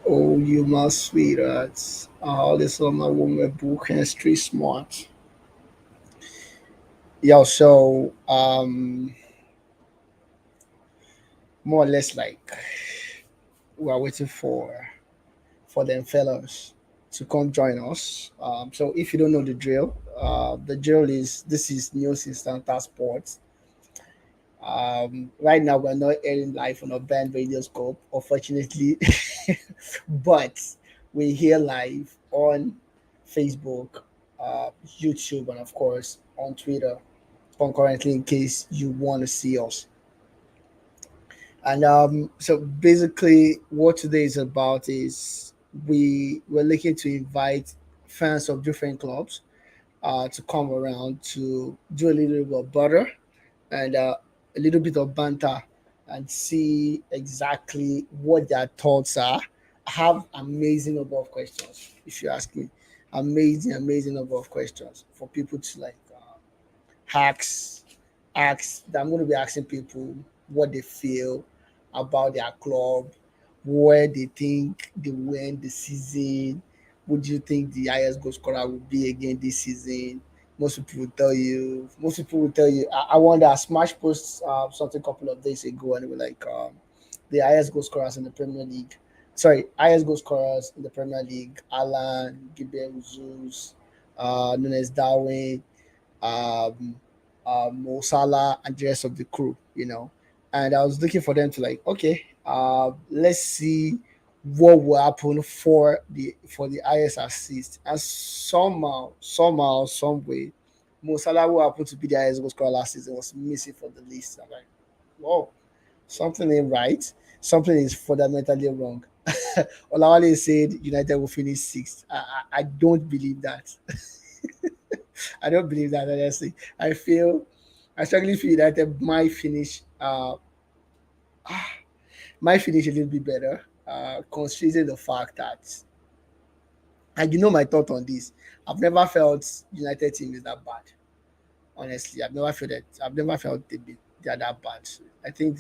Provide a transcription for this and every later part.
Oh, you my sweethearts. All this on my woman book and street smart. Yo, so more or less like we are waiting for them fellas to come join us. So if you don't know the drill is this is News Instanta Sports. Right now we're not airing live on a band radio scope, unfortunately, but we're here live on Facebook, YouTube, and of course on Twitter concurrently in case you want to see us. And so basically, what today is about is we're looking to invite fans of different clubs to come around to do a little bit of butter and a little bit of banter and see exactly what their thoughts are. I have amazing number of questions, if you ask me. Amazing number of questions for people to like ask that I'm going to be asking people what they feel about their club, where they think they will end the season, what do you think the highest goal scorer will be again this season. Most people will tell you. I wonder. Smash posts something a couple of days ago, and they were like, the highest goal scorers in the Premier League. Sorry, highest goal scorers in the Premier League: Alan, Gabriel Jesus, Nunes Darwin, um, Mo Salah, and the rest of the crew, And I was looking for them to like, okay, let's see what will happen for the highest assist. And somehow, some way, Mo Salah will happen to be the highest goal scorer last season was missing from the list. I'm like, whoa, something ain't right. Something is fundamentally wrong. Olawale said United will finish sixth. I don't believe that. I don't believe that honestly. I strongly feel United might finish a little bit better, considering the fact that, and you know my thought on this. I've never felt United team is that bad. Honestly, I've never felt they're that bad. I think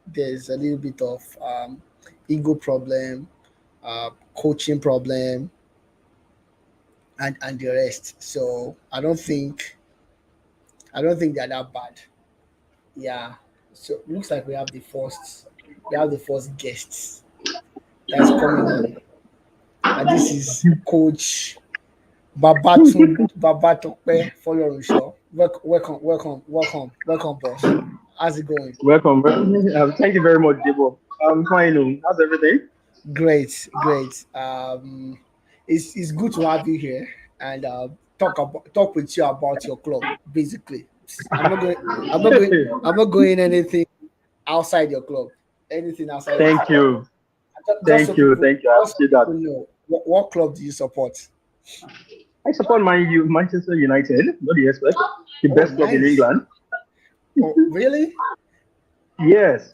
there's a little bit of ego problem, coaching problem, and the rest. So I don't think they're that bad. Yeah. So looks like we have the first guests that's coming on. And this is Coach Babatope Folorunsho. Welcome, boss. How's it going? Welcome. Thank you very much, Debo. I'm fine. How's everything? Great, great. It's good to have you here and talk with you about your club. Basically, I'm not going. I'm not going. I'm not going anything outside your club. Anything outside of Thank your club. you. Thank you. I Just so appreciate that. people know, what club do you support? I support Manchester United. What do you expect? The Oh, best club in nice. England. Oh, really? Yes.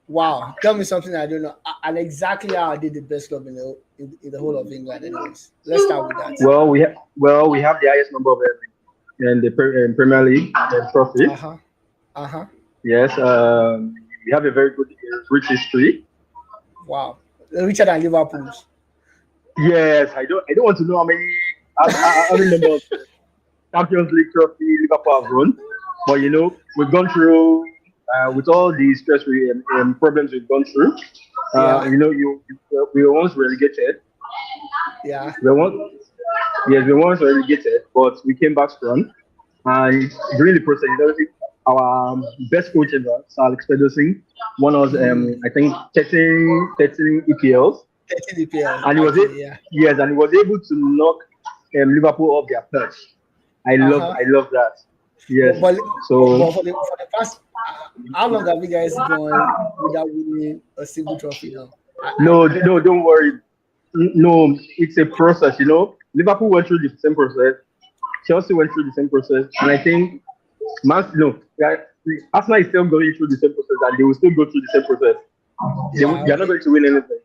Wow. Tell me something I don't know. And exactly how I did the best club in the whole of England. Anyways, let's start with that. We have the highest number of in the Premier League Uh trophy. huh. Uh huh. Yes. We have a very good, rich history. Wow. Richer than Liverpool's. Yes. I don't want to know how many number of Champions League trophy Liverpool have won. But we've gone through with all the stress problems we've gone through. Yeah. We were once relegated. Yeah. We were once, yes, we were once relegated, but we came back strong. And during the process, our best coach ever, Sir Alex Ferguson, won us, Mm. I think, 13 EPLs, 13 EPL. and Okay. Yeah. and he was able to knock Liverpool off their perch. Uh huh. I love that. But Yes. but So for the past, how long have you guys gone without winning a single trophy now? no, no, don't worry. No, it's a process. Liverpool went through the same process. Chelsea went through the same process, and I think yeah, Arsenal is still going through the same process, and they will still go through the same process. Yeah. They are not Okay. going to win anything.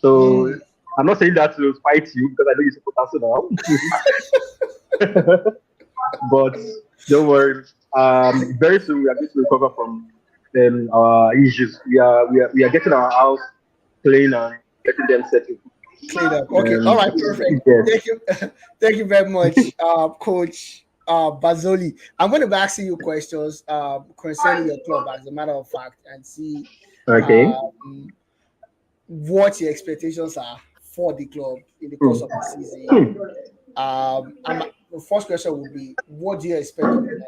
So Mm. I'm not saying that to spite you because I know you support Arsenal, but don't worry. Very soon we are going to recover from our issues. We are getting our house clean, and letting them settle. Clean up. Okay. All right. Perfect. Yes. Thank you. Thank you very much, Coach Bazoli. I'm going to be asking you questions concerning your club, as a matter of fact, and see Okay. um, what your expectations are for the club in the Hmm. course of the season. Hmm. The first question would be, what do you expect of United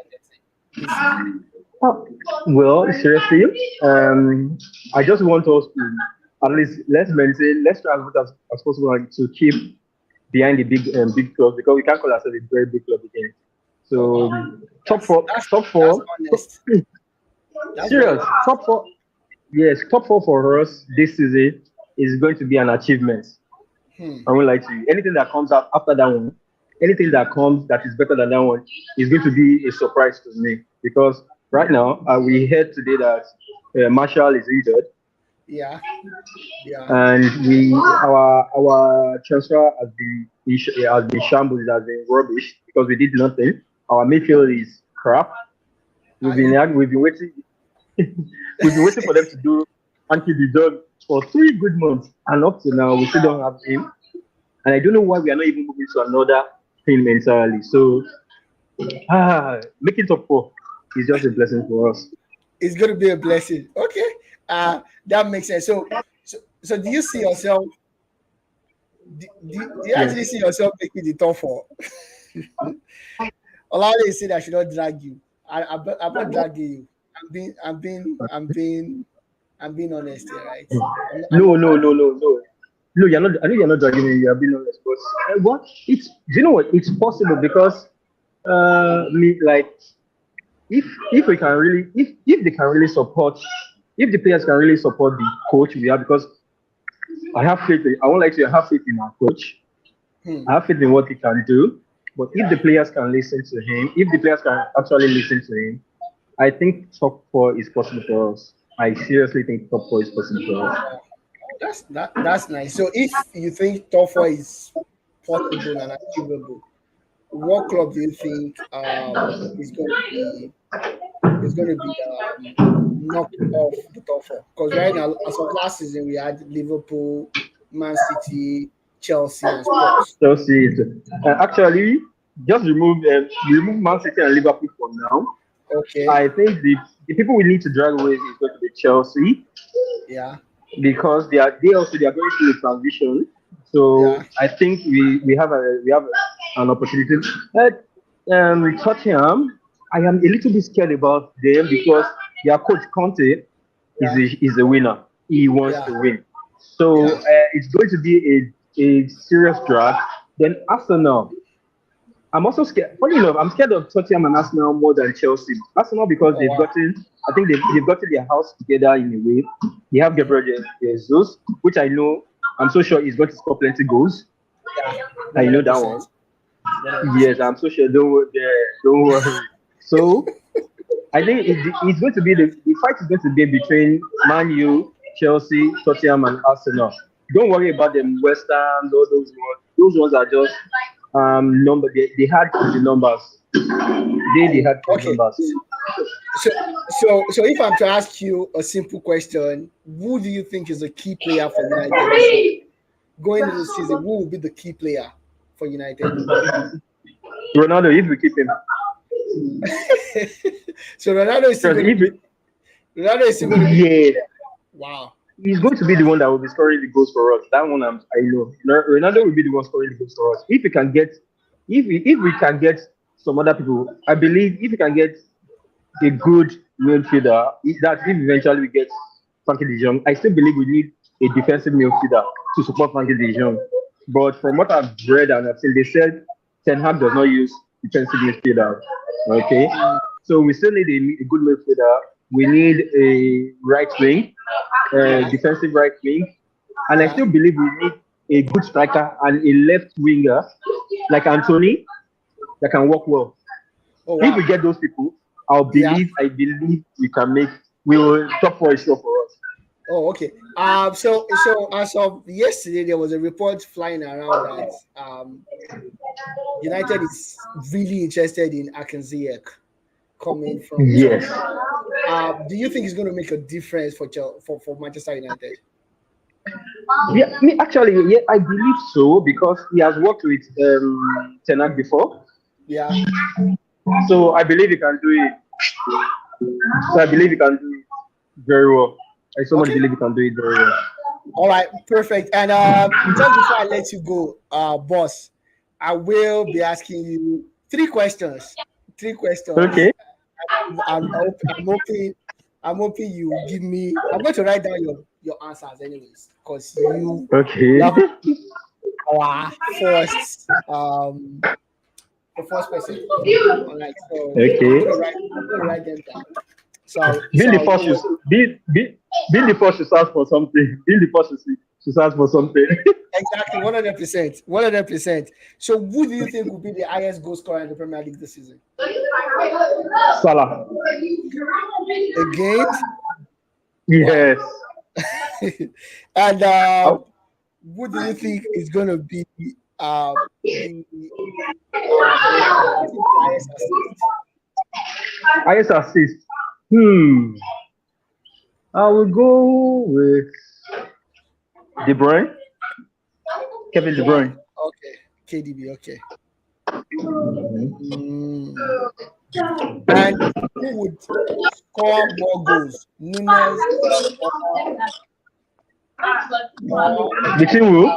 this season? Oh, well, seriously, I just want us to at least let's maintain, let's try as much as possible like, to keep behind the big clubs because we can't call ourselves a very big club again. Oh So wow, top that's four, that's top that's four, honest. That's very serious honest. top four. Yes, top four for us this season is going to be an achievement. Hmm. I won't lie to you. Anything that comes out after that one, anything that comes that is better than that one is going to be a surprise to me because right now we heard today that Marshall is injured Yeah. Yeah. and our transfer has been shambles, has been rubbish because we did nothing. Our midfield is crap. I agree. We've been waiting we've been waiting for them to do Anki the job for 3 good months and up to now we still don't have him. And I don't know why we are not even moving to another team entirely. So making top four is just a blessing for us. It's going to be a blessing. Okay. That makes sense. So do you see yourself? Do you Yeah. actually see yourself making the top four? Allow me to say that I should not drag you. I'm not dragging you. I'm being honest here, right? I'm No, not no, no, dragging no, no. No, you're not. I know you're not dragging me. You're being honest, but what? It's. Do you know what? It's possible because me like if we can really if they can really support if the players can really support the coach we have because I have faith. I won't like to have faith in our coach. you. Hmm. I have faith in what he can do. But if the players can listen to him, if the players can actually listen to him, I think top four is possible for us. I seriously think top four is possible for us. Wow. Oh, that's nice. So if you think top four is possible and achievable, what club do you think is going to be knocked off the top four? Because right now, as of last season, we had Liverpool, Man City, Chelsea, and Spurs. Chelsea is actually just remove Man City and Liverpool for now. Okay, I think the people we need to drag away is going to be Chelsea yeah, because they are going through a transition. So yeah. I think we have an opportunity. Tottenham, I am a little bit scared about them because their coach Conte Yeah, is a winner. He wants yeah, to win. So yeah. it's going to be a serious drag. Then Arsenal, I'm also scared. Funny enough, I'm scared of Tottenham and Arsenal more than Chelsea. Arsenal because Oh wow. I think they've gotten their house together in a way. They have Mhm. Gabriel Jesus, which I know, I'm so sure he's going to score plenty goals. Yeah, I one know hundred that one. percent, 100%. Yes, I'm so sure. Don't worry. So I think it's going to be the fight is going to be between Man U, Chelsea, Tottenham, and Arsenal. Don't worry about them West Ham, all those ones. Those ones are just number. They had the numbers. They Hmm. had the Okay, numbers. so so if I'm to ask you a simple question, who do you think is a key player for United this season? Going into the season, who will be the key player for United? Ronaldo, if we keep him, So Ronaldo is still because going to if be Ronaldo is still going to be the key yeah, player. Wow, he's that's going to be the impressive. one that will be scoring the goals for us. That one I know. Ronaldo will be the one scoring the goals for us. If we can get, if we can get some other people, I believe if we can get a good midfielder, if eventually we get Frankie De Jong, I still believe we need a defensive midfielder to support Frankie De Jong. But from what I've read and I've seen, they said Ten Hag does not use defensive midfielder. Okay, Mm, so we still need a good midfielder. We need a right wing, yeah, defensive right wing, and I yeah. still believe we need a good striker and a left winger like Anthony that can work well. Oh If we wow, get those people, yeah. I believe we will top four is sure for us. Oh okay. So as of yesterday, there was a report flying around that United is really interested in Akanziyek coming from Yes. Chelsea. Do you think it's going to make a difference for for Manchester United? Yeah, me actually, yeah, I believe so because he has worked with Tenak before, Yeah. so I believe he can do it. So I believe he can do it very well. I so much Okay. believe he can do it very well. All right. Perfect. And just before I let you go, boss, I will be asking you three questions. Three questions. Okay, I'm hoping you give me. I'm going to write down your answers anyways, because you okay, have our first the first person. All right. So okay. I'm gonna write them down. So Being the I'll know first, what. being the first, you search for something. Being the first, you search for something. Exactly, 100%. 100%. So who do you think will be the highest goal scorer in the Premier League this season? Salah. Again? Wow. Yes. And Oh, who do you think is going to be the I think the highest assist? highest assist. Hmm. I will go with De Bruyne. Kevin De Wow. Bruyne. Okay. KDB. Okay. Mhm. Mm. And who would score more goals, Nunes or or Between who?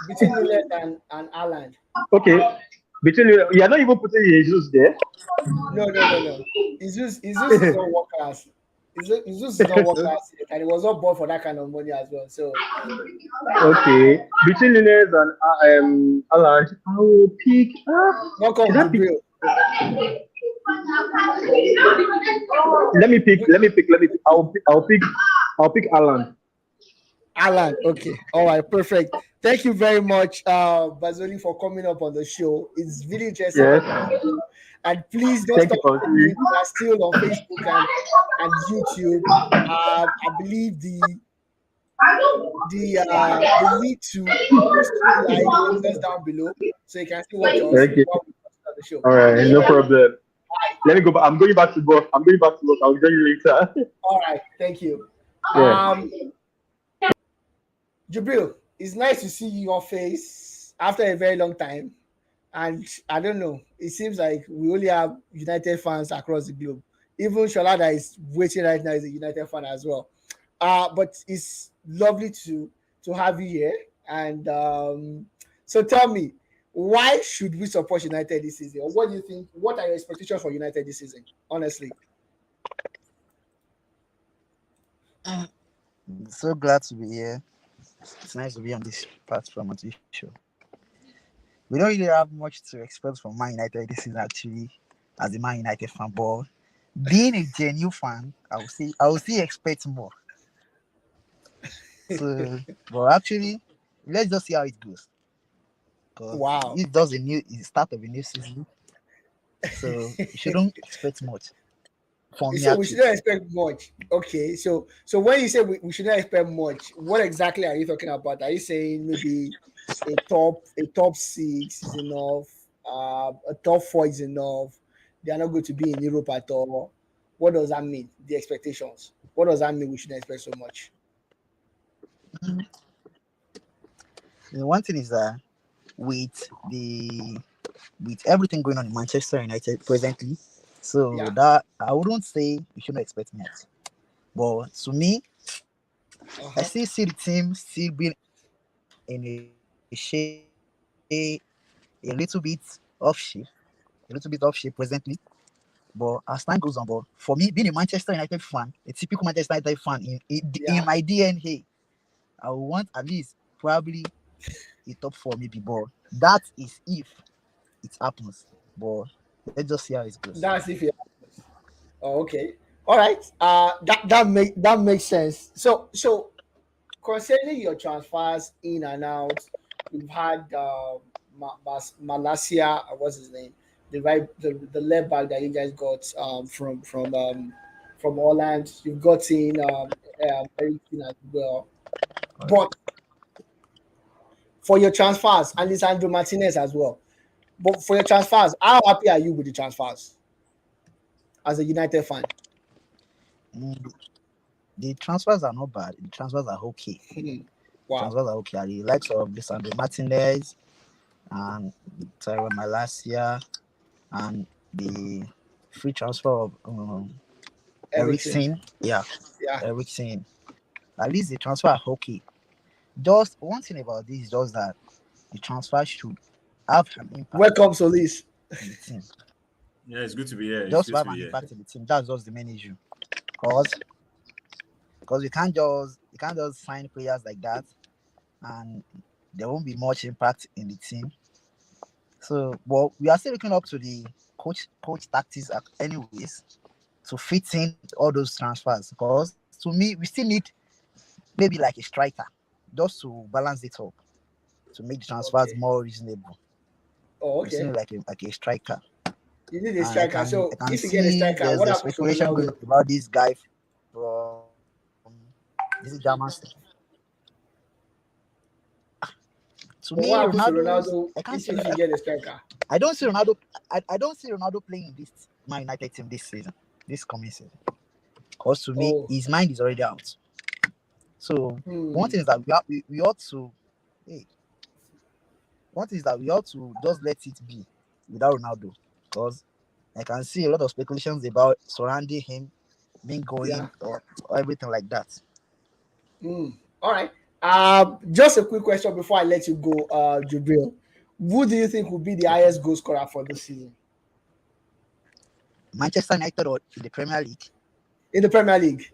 between Nunes and Haaland? Okay. Between you are not even putting Jesus there. No, no, no, no. It's just is not work class. It's just is not work class yet, and it was not bought for that kind of money as well. So Okay. Between Nunes and Alan, I will pick. Should welcome, I pick? Jubril. Let me pick. I'll pick Alan. Alan. Okay. All right. Perfect. Thank you very much, Bazoli, for coming up on the show. It's really interesting Yes. talking to you. And please don't Thank you stop for listening. doing. We are still on Facebook and YouTube. I believe the link to stream live is just down below, so you can still watch us Okay. while we start the show. All right. Thank you No very much. problem. Let me go back. I'm going back to work. I'm going back to work. I'll join you later. All right, thank you. Yeah. Um, Jubril, it's nice to see your face after a very long time. And I don't know, it seems like we only have United fans across the globe. Even Shola that is waiting right now is a United fan as well. But it's lovely to have you here. And so tell me, why should we support United this season? Or what do you think? What are your expectations for United this season? Honestly. So glad to be here. It's nice to be on this platform on this show. We don't really have much to expect from Man United this season actually, as a Man United fan. But being a genuine fan, I will still expect more. So, but actually, let's just see how it goes. Because Wow. it's the start of a new season, so you shouldn't expect much from me So we actually. shouldn't expect much. Okay. So when you say we shouldn't expect much, what exactly are you talking about? Are you saying maybe a top six is enough? A top four is enough. They are not going to be in Europe at all. What does that mean? The expectations. What does that mean? We shouldn't expect so much. One thing is that with the with everything going on in Manchester United presently, so Yeah. that I wouldn't say we shouldn't expect much. But to me, I still Uh see the huh. team still being in a little bit off shape, presently. But as time goes on, but for me, being a Manchester United fan, a typical Manchester United fan in Yeah. my DNA, I would want at least probably a top four maybe. But that is if it happens. But let's just see how it goes. That's if it happens. Oh, okay. All right. That makes sense. So concerning your transfers in and out, we've had Malasia, what's his name, the left back that you guys got from Holland. You've got in Ericsson as well. But for your transfers, and Lisandro Martinez as well. But for your transfers, how happy are you with the transfers as a United fan? Mm, the transfers are not bad. The transfers are okay. The Wow. transfers are okay. The likes of Lisandro Martinez and Tyrone Malacia and the free transfer of Ericsson. Ericsson. Yeah, Yeah. Ericsson. At least the transfer are okay. Just one thing about this is just that the transfer should have an impact Welcome, Solis. in the team. Yeah, it's good to be here. It's Just good to to have be an here. impact in the team. That's just the main issue. Cause because we can't just sign players like that and there won't be much impact in the team. So, but we are still looking up to the coach tactics anyways to fit in all those transfers. Because to me, we still need maybe like a striker just to balance it up to make the transfers Okay. more reasonable. Oh, We still okay. need like a striker. You need a And I striker. can So I can if you get a see striker, there's what a happens to speculation going Ronaldo? on about this guy from this is German. To But me, what happens to Ronaldo's Ronaldo I can't if you get a striker? I don't see Ronaldo. I don't see Ronaldo playing in this Man United team this season, this coming season. Because to me, Oh. his mind is already out. So one Hmm. thing is that we ought to, hey, one thing is that we ought to just let it be without Ronaldo. Because I can see a lot of speculations about surrounding him being Yeah. going or everything like that. Hmm. All right. Just a quick question before I let you go, Jubril. Who do you think will be the Okay. highest goal scorer for this season Manchester United or in the Premier League. in the Premier League?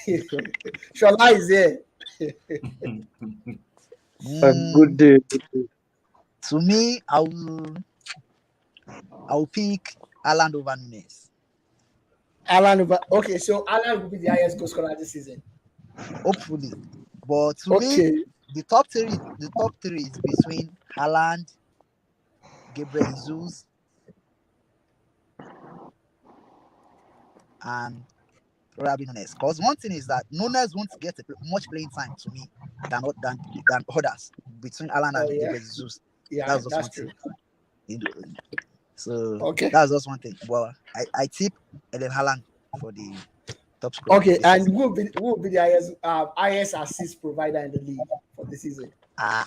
In the Premier Shola is there. A mm, good day. Good day. to me, I will pick Alan over Nunes. Alan over. Okay, so Alan will be the highest goal scorer this season. Hopefully. But to me, Okay. the top three is between Haaland, Gabriel Jesus, and Robin Nunes. Because one thing is that Nunes won't get much playing time to me than others between Alan Oh and yeah. Gabriel Jesus. Yeah, That's just that's one thing. true. You know, So Okay. that's just one thing. Well, I tip Eden Haaland for the top scorer Okay, this and season. who will be the highest assist provider in the league for the season? Ah,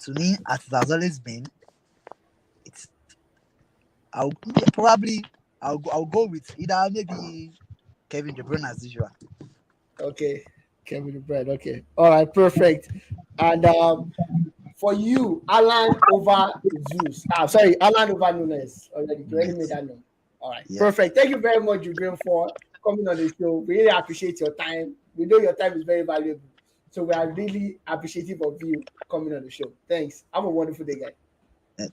to me, as it has always been, it's probably I'll go with either maybe Kevin De Bruyne as usual. Okay, Kevin De Bruyne. Okay, all right, perfect. And for you, Alan over Zeus. Sorry, Alan over Nunes. Already, you already made Yes. that known. All right, Yeah. perfect. Thank you very much, Jubril, for coming on the show. We really appreciate your time. We know your time is very valuable, so we are really appreciative of you coming on the show. Thanks. Have a wonderful day, guys. Uh,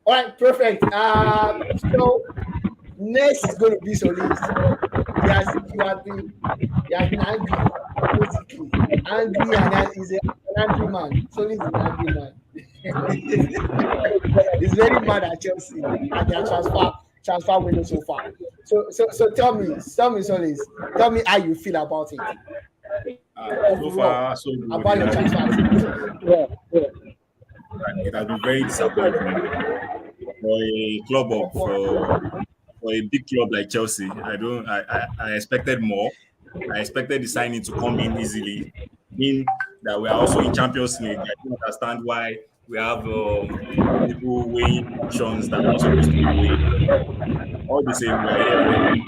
All right, perfect. So next is going to be Solis. He has been angry, basically angry, and he's an angry man. Solis is an angry man. He's very mad at Chelsea and their transfer window so far. So tell me, Solis, tell me how you feel about it So overall far, so good. about It your has transfer been activity. it has been very disappointing for a club For, of for, for a big club like Chelsea. I expected more. I expected the signing to come in easily. Being that we are also in Champions League, I don't understand why we have people weighing options that are not supposed to be weighed. But all the same, we are here already.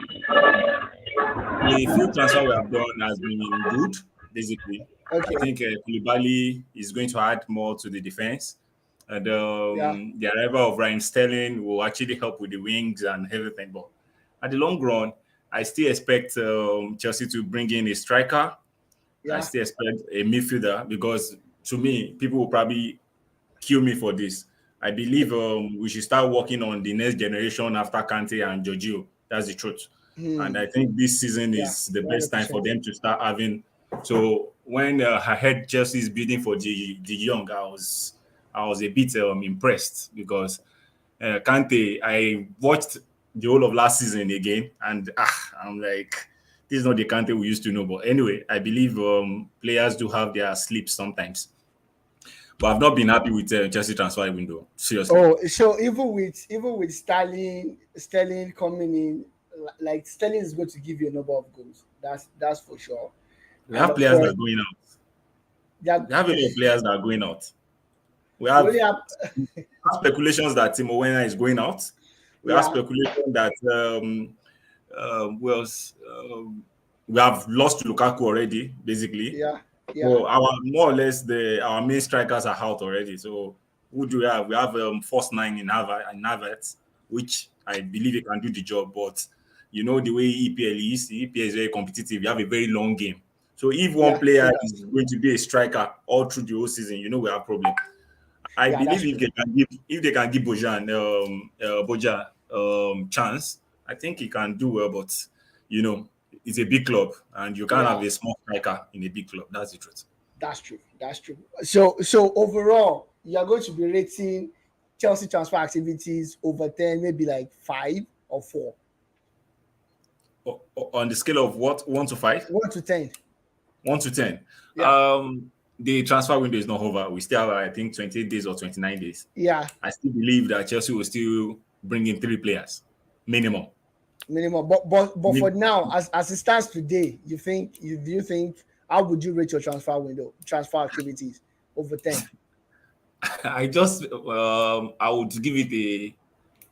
The few transfer we have done has been good, basically. I okay, think Koulibaly is going to add more to the defense. And yeah, the arrival of Ryan Sterling will actually help with the wings and everything. But at the long run, I still expect Chelsea to bring in a striker. I yeah. still expect a midfielder because to me, people will probably kill me for this. I believe we should start working on the next generation after Kante and Giorgio. That's the truth. And Hmm. I think this season Yeah, is the best time for 100%. them to start having. So when I heard Chelsea is bidding for the young, I was a bit impressed because Kante. I watched the whole of last season again, and I'm like, this is not the Kante we used to know. But anyway, I believe players do have their slips sometimes. But I've not been happy with Chelsea transfer window. Seriously. Oh, so even with Sterling coming in, like Sterling is going to give you a number of goals. That's for sure. We and have of players that course, are going out. they are, We have a lot of players that are going out. We we only have have speculations that Timo Werner is going out. We have yeah, speculation that who else? We have lost Lukaku already, basically. yeah, yeah, So our more or less our main strikers are out already. So who do we have? We have first nine in Havertz, which I believe he can do the job. But you know the way EPL is, the EPL is very competitive. You have a very long game. So if one yeah, player true. is going to be a striker all through the whole season, you know we have problem. I Yeah, believe that's true. if they can give Bojan chance, I think he can do well. But you know, it's a big club, and you can't have Yeah, a small striker in a big club. That's the truth. that's true. That's true. So overall, you are going to be rating Chelsea transfer activities over 10, maybe like 5 or 4. On the scale of what 1 to 5, 1 to 10. 1 to 10. Yeah, The transfer window is not over. We still have, I think, 28 days or 29 days. yeah, I still believe that Chelsea will still bring in 3 players minimum. minimum. But for Min- now, as it stands today, do you think how would you rate your transfer activities over 10? I would give it a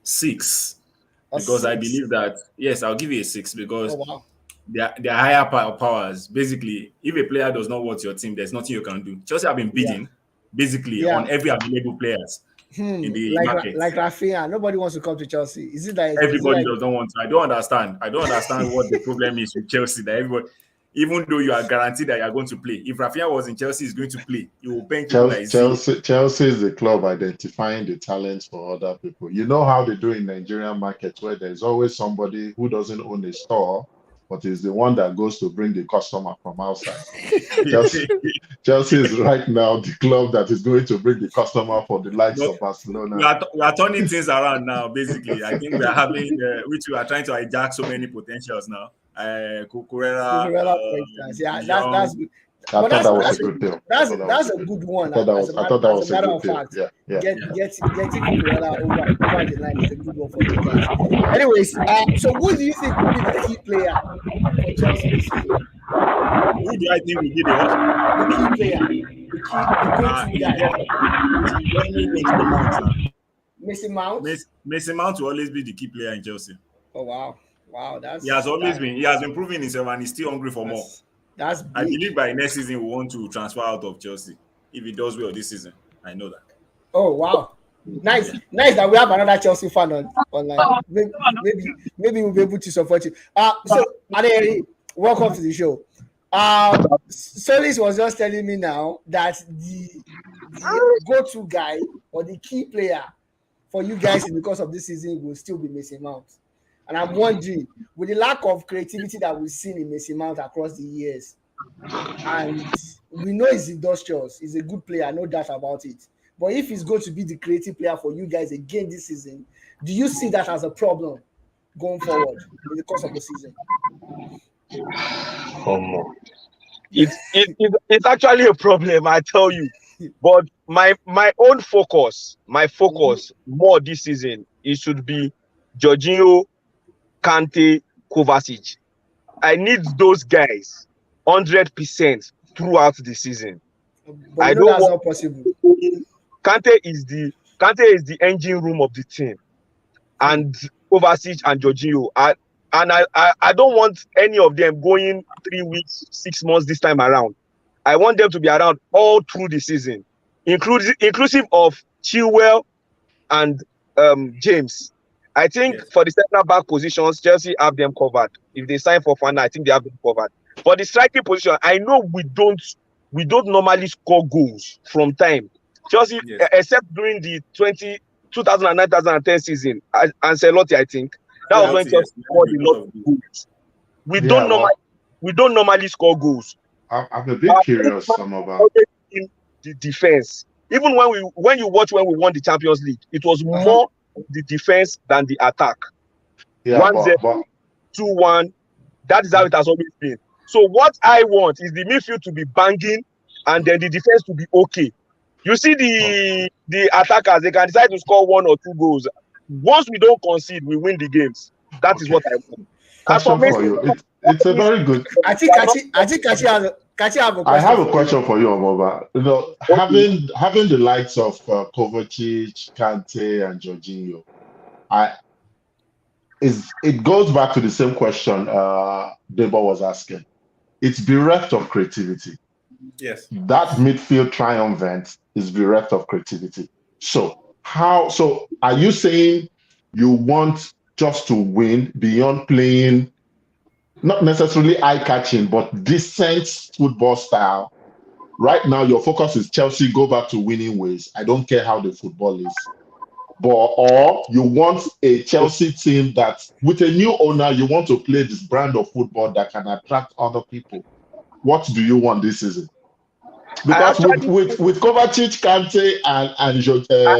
6 A because I 6? believe that yes, I'll give you a 6 Oh because wow. they're higher powers. Basically, if a player does not want your team, there's nothing you can do. Chelsea have been Yeah, bidding basically yeah. on every available players in the market. Like Rafinha, nobody wants to come to Chelsea. Is it Everybody like does not want to. I don't understand. I don't understand what the problem is with Chelsea. That everybody, even though you are guaranteed that you are going to play, if Rafinha was in Chelsea, is going to play. He will bench people like Z. Chelsea is the club identifying the talents for other people. You know how they do in Nigerian markets, where there's always somebody who doesn't own a store, but is the one that goes to bring the customer from outside. Chelsea, Chelsea is right now the club that is going to bring the customer for the likes But of Barcelona. we are turning things around now. Basically, I think we are having which we are trying to hijack so many potentials now. Cucurella, Cucurella, for instance? Yeah, that's Young. good. I But thought that's that was a that's a good deal. I that's thought that was that's a a good. good one. I thought that As a was a matter good of deal. fact, Yeah, yeah. Yeah. getting Cucurella over the line is a good one for you guys. Anyways, so who do you think will be the key player for Chelsea this season? Who do I think will be the what? The key player, the go-to It's guy, definitely going to be Mount now. Mason Mount. Mason Mount will always be the key player in Chelsea. Oh wow, wow, He has always been. He has been proving himself, and he's still hungry for more. that's I big. believe by next season we want to transfer out of Chelsea if he does well this season. I know that. Oh wow, nice, Yeah. nice that we have another Chelsea fan online. Maybe we'll be able to support you. So Adeyemi, welcome to the show. Solis was just telling me now that the go-to guy or the key player for you guys in the course of this season will still be Mason Mount. And I'm wondering, with the lack of creativity that we've seen in Mason Mount across the years, and we know he's industrious, he's a good player, no doubt about it. But if he's going to be the creative player for you guys again this season, do you see that as a problem going forward in the course of the season? It's actually a problem, I tell you. But my focus more this season, it should be Jorginho, Kante, Kovacic. I need those guys 100% throughout the season. But I you know don't that's want not possible. Kante is the engine room of the team, and Kovacic and Jorginho. I don't want any of them going 3 weeks, 6 months this time around. I want them to be around all through the season, inclusive of Chilwell and James. I think Yes. for the centre back positions, Chelsea have them covered. If they sign for Fana, I think they have them covered. For the striking position, I know we don't normally score goals from time. Chelsea, Yes. except during the 2009-2010 season, Ancelotti, I think that was when Penalty, yes. Chelsea scored a lot of goals. We don't normally score goals. I'm a bit curious, some of In the defense, even when we won the Champions League, it was more the defense than the attack. yeah, 1-0, but 2-1. That is how it has always been. So what I want is the midfield to be banging and then the defense to be okay. You see the attackers, they can decide to score 1 or 2 goals. Once we don't concede, we win the games. That is what I want. question for you. It's a very good. I think Kachi Kachi, I have a I question have a for you. question for you, Omoba. You know, Okay. having the likes of Kovacic, Kante, and Jorginho, I is it goes back to the same question Debo was asking. It's bereft of creativity. Yes. That midfield triumvirate is bereft of creativity. So so are you saying you want just to win beyond playing not necessarily eye-catching, but decent football style? Right now, your focus is Chelsea, go back to winning ways. I don't care how the football is. But or you want a Chelsea team that with a new owner, you want to play this brand of football that can attract other people. What do you want this season? I Because actually, with Kovacic, Kante, I and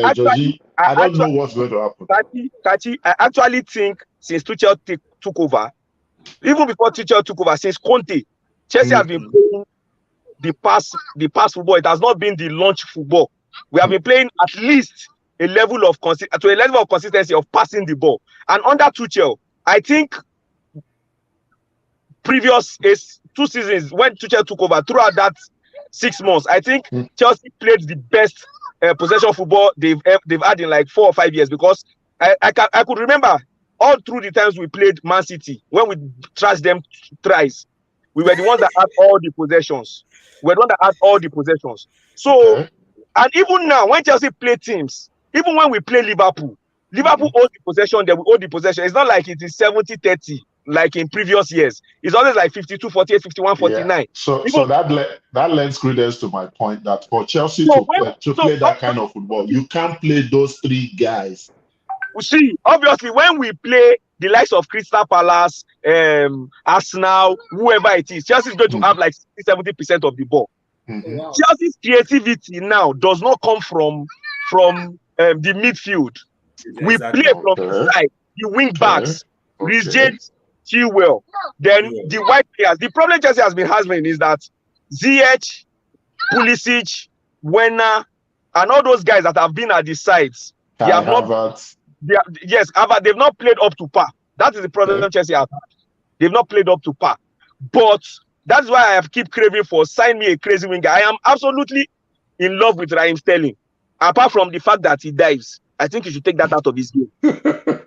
actually, Jorginho, I I don't know actually, what's going to happen. Kachi, I actually think since Tuchel took over, even before Tuchel took over, since Conte, Chelsea has Mm, been playing the pass football. It has not been the launch football. We have mm, been playing at least to a level of consistency of passing the ball. And under Tuchel, I think previous is 2 seasons when Tuchel took over throughout that 6 months, I think mm. Chelsea played the best possession football they've had in like 4 or 5 years because I could remember all through the times we played Man City when we trashed them thrice. We were the ones that had all the possessions. We were the one that had all the possessions. So, Okay. and even now, when Chelsea play teams, even when we play Liverpool, Liverpool Mm. hold the possession, they will hold the possession. It's not like it is 70-30 like in previous years. It's always like 52-48, Yeah. 51-49. So Even that lends credence to my point that for Chelsea so, when to so play that kind of football, you can't play those three guys. we see obviously when we play the likes of Crystal Palace, Arsenal, whoever it is, Chelsea is going to Mm, have like 60-70% of the ball. Oh, mhm. wow. Chelsea's creativity now does not come from the midfield. We play Exactly. from the Okay. side, the wing Okay. backs, Reece Okay. James, Chilwell. Then Yeah. the white players. The problem Chelsea has been having is that ZH, Pulisic, Werner, and all those guys that have been at the sides, they Kai have not. Havertz. Yes, but they've not played up to par. That is the Okay. problem Chelsea has. They've not played up to par. But that's why I have keep craving for sign me a crazy winger. I am absolutely in love with Raheem Sterling. Apart from the fact that he dives, I think you should take that out of his game.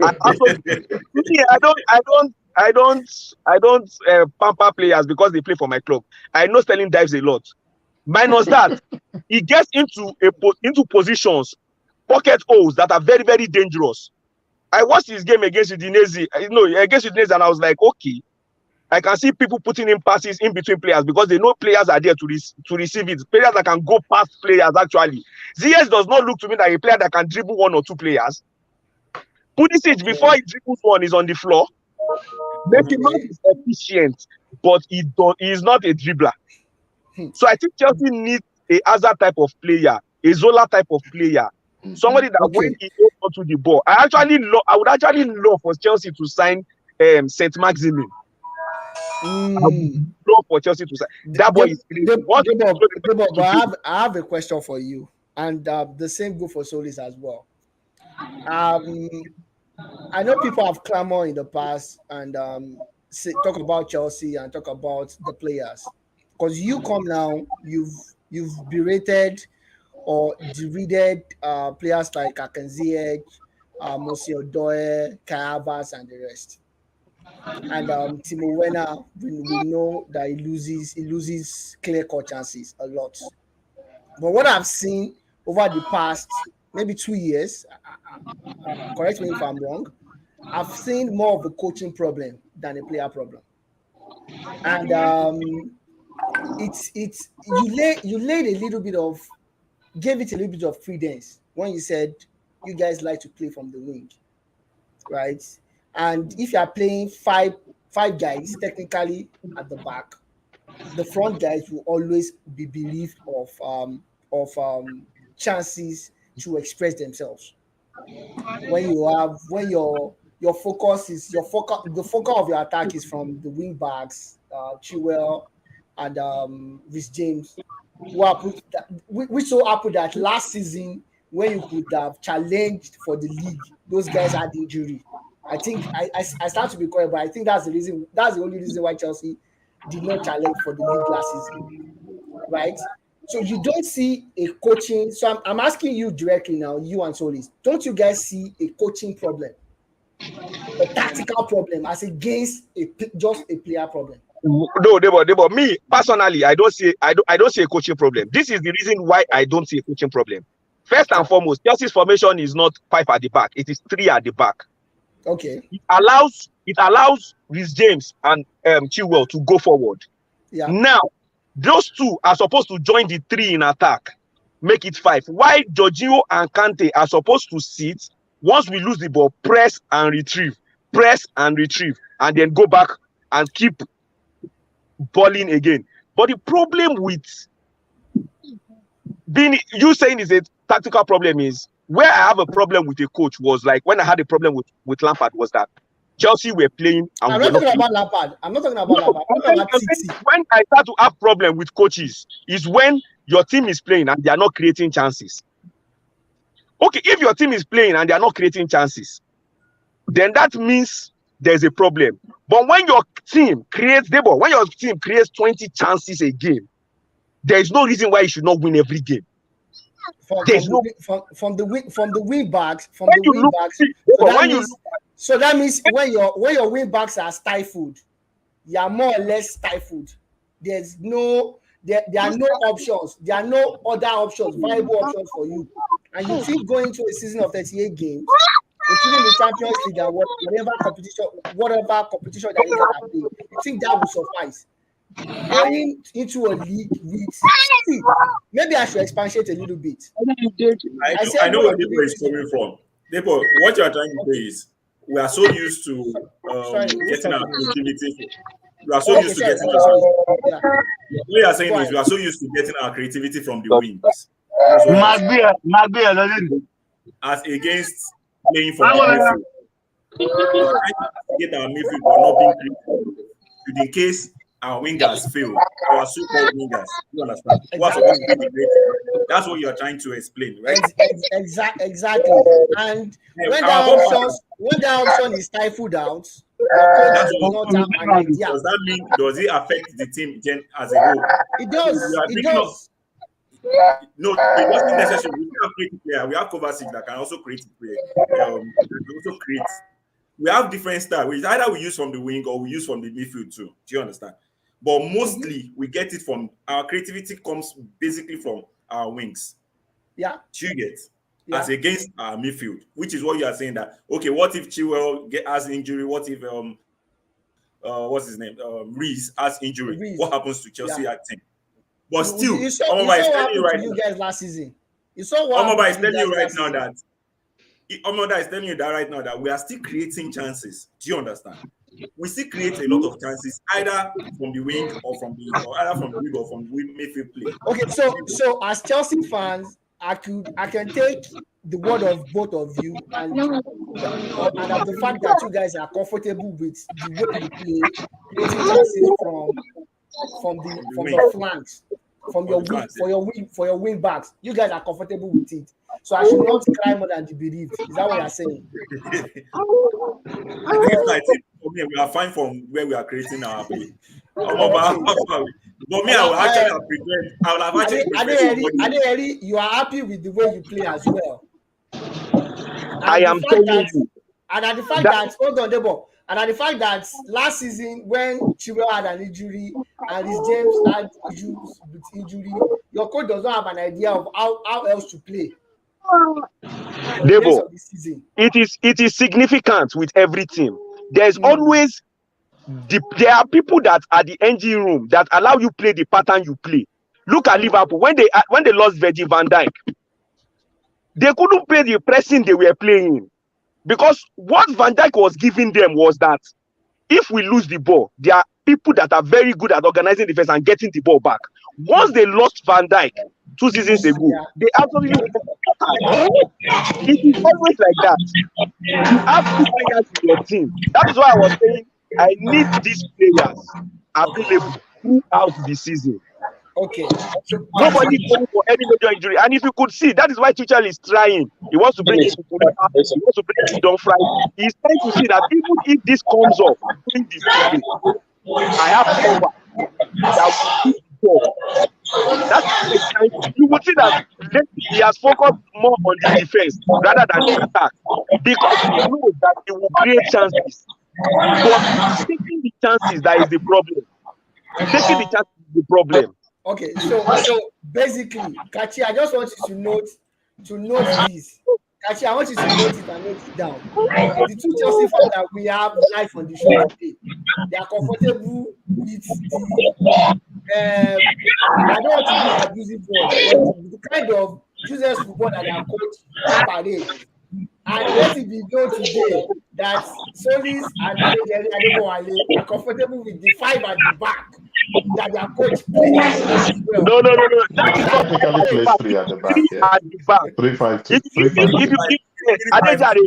And also, me, I don't pamper players because they play for my club. I know Sterling dives a lot. Minus that, he gets into positions, pocket holes that are very, very dangerous. I watched his game against Udinese, against Udinese, and I was like, okay, I can see people putting in passes in between players because they know players are there to receive it. Players that can go past players actually. ZS does not look to me like a player that can dribble one or two players. Pulisic, before Okay. he dribbles one, is on the floor. Making Okay. is efficient, but he is not a dribbler. Hmm. So I think Chelsea needs a Hazard type of player, a Zola type of player, Mhm. somebody that when Okay. he holds onto the ball, I would actually love for Chelsea to sign Saint Maximin. I would Mm. love for Chelsea to sign. That boy is crazy. Once we show the But to do, I have a question for you, and the same go for Solis as well. Um, I know people have clamored in the past and talk about Chelsea and talk about the players. Because you come now, you've berated or derided players like Akanziech, Mosi Odoe, Kayavas, and the rest. And Timo Werner, we know that he loses clear cut chances a lot. But what I've seen over the past maybe 2 years, correct me if I'm wrong, I've seen more of a coaching problem than a player problem. And it's you laid a little bit of gave it a little bit of credence when you said you guys like to play from the wing, right? And if you are playing five guys technically at the back, the front guys will always be bereaved of chances to express themselves. When your focus is your focus the focus of your attack is from the wing backs, Chilwell and Rhys James, which so happened that last season when you could have challenged for the league, those guys had injury. I think I start to be correct, but I think that's the only reason why Chelsea did not challenge for the league last season, right? So you don't see a coaching. So I'm asking you directly now, you and Solis, don't you guys see a coaching problem, a tactical problem as against just a player problem? No, Debo, me personally, I don't see a coaching problem. This is the reason why I don't see a coaching problem. First and foremost, Chelsea's formation is not 5 at the back; it is 3 at the back. Okay. It allows Reece James and Chilwell to go forward. Yeah. Now, those two are supposed to join the 3 in attack, make it 5. While Jorginho and Kante are supposed to sit once we lose the ball, press and retrieve, and then go back and keep balling again. But the problem with being you saying is a tactical problem is where I have a problem with a coach was like when I had a problem with Lampard was that Chelsea were playing and I'm we were not not talking playing. about Lampard. I'm not talking about No, Lampard. I'm talking about City. when I start to have problem with coaches is when your team is playing and they are not creating chances. Okay, if your team is playing and they are not creating chances, then that means there's a problem. But when your team creates 20 chances a game, there is no reason why you should not win every game. From There's no the wing backs. when you look So that means when your wing backs are stifled, you are more or less stifled. There's no there are no options. There are no other options, viable options for you. And you think going to a season of 38 games, including the Champions League and whatever competition that you can play, you think that will suffice? Going into a league with maybe I should expatiate a little bit. I know where Depo is coming from. Depo, what you are trying to say is we are so used to getting our creativity. We are so used to getting our. Yeah. What you are saying is we are so used to getting our creativity from the wings. As against playing from the midfield. We are trying to get our midfield but not being creative. In case our wingers fail, our so-called wingers, you understand? What's supposed to be great? That's what you are trying to explain, right? Exactly. And when that option is stifled out, that's what not have an idea. Does it affect the team as a whole? It does. No, it doesn't necessarily. We have creative player. We have Kovacic that can also create We have different styles. Either we use from the wing or we use from the midfield too. Do you understand? But mostly we get it from our creativity comes basically from our wings. Yeah. Do you get? As against our midfield, which is what you are saying that okay, what if Chilwell has injury? What if what's his name? Reese has injury. What happens to Chelsea team? But still, Omaba is telling you right now. You guys last season. You saw what Omaba is telling you right now that Omoda is telling you that right now that we are still creating chances. Do you understand? We still create a lot of chances, either from the wing or from the midfield play. Okay, so as Chelsea fans, I can take the word of both of you and of the fact that you guys are comfortable with the way you play, creating chances from the flanks, for your wing backs. You guys are comfortable with it. So I should not cry more than the bereaved. Is that what you're saying? I think it's like we are fine from where we are creating our play. But me, I will actually prepared. You are happy with the way you play as well. I am telling you. And at the fact that hold on, Debo. And at the fact that last season when Chilwell had an injury and his James had issues with injury, your coach does not have an idea of how else to play. Debo, it is significant with every team. There's always there are people that are the engine room that allow you play the pattern you play. Look at Liverpool when they lost Virgil van Dijk, they couldn't play the pressing they were playing because what Van Dijk was giving them was that if we lose the ball, there are people that are very good at organizing defense and getting the ball back. Once they lost Van Dijk 2 seasons ago, they absolutely it is always like that. You have two players in your team. That is why I was saying I need these players available throughout the season. Okay. Nobody going for any major injury. And if you could see, that is why Tuchel is trying. He wants to bring in he wants to bring in Dumfries. He's trying to see that even if this comes up during this season, I have cover. that will do the job. That is a kind. You would see that he has focused more on the defense rather than the attack because he knows that he will create chances. But it's taking the chances that is the problem. Taking the chances is the problem. Okay, so basically, Kachi, I just want you to note this. Kachi, I want you to note it and note it down. The two Chelsea fans that we have live on the show today, they are comfortable with I don't want to use abusive word, but the kind of useless football that their coach parade. And let it be known today that Solis and Adeyemi Adebowale are comfortable with the five at the back that their coach plays as well. No. That is He not technically the plays back. three at the back, Three yeah. at the back. Three five If two. you Three listen, five if two. you Adejare,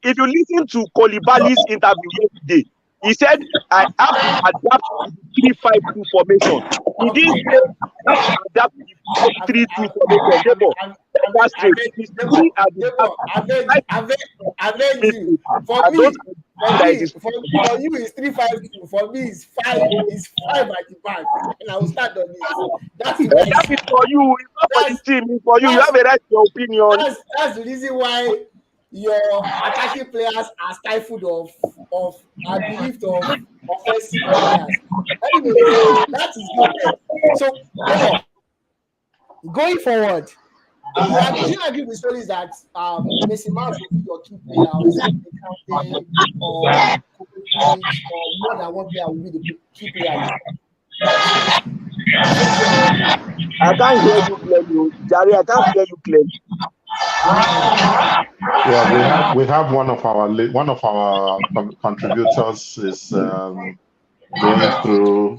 if you listen to Kolibali's interview yesterday, he said I have to adapt to the 3-5-2 formation. He didn't Okay. say I have to adapt to the I 4-3-3 formation. Therefore, that's straight. It is three at the back. I beg you. For I don't me, understand that it is for you is 3-5-2. For me is five at the back, and I will start on this. That's the that is reason. for you. It's not for the That's team. It's for you. You that's have a right to your opinion. that's the reason why your attacking players are stifled of are bereft of offensive players. Anyways, that is noted. So, therefore, going forward, do you agree with stories that Messi Mount will be your key player, or is it Kante or Kovacic or more than one player will be the key player in this I can't hear you clearly. Jare, I can't hear you clearly. Yeah, we have one of our contributors is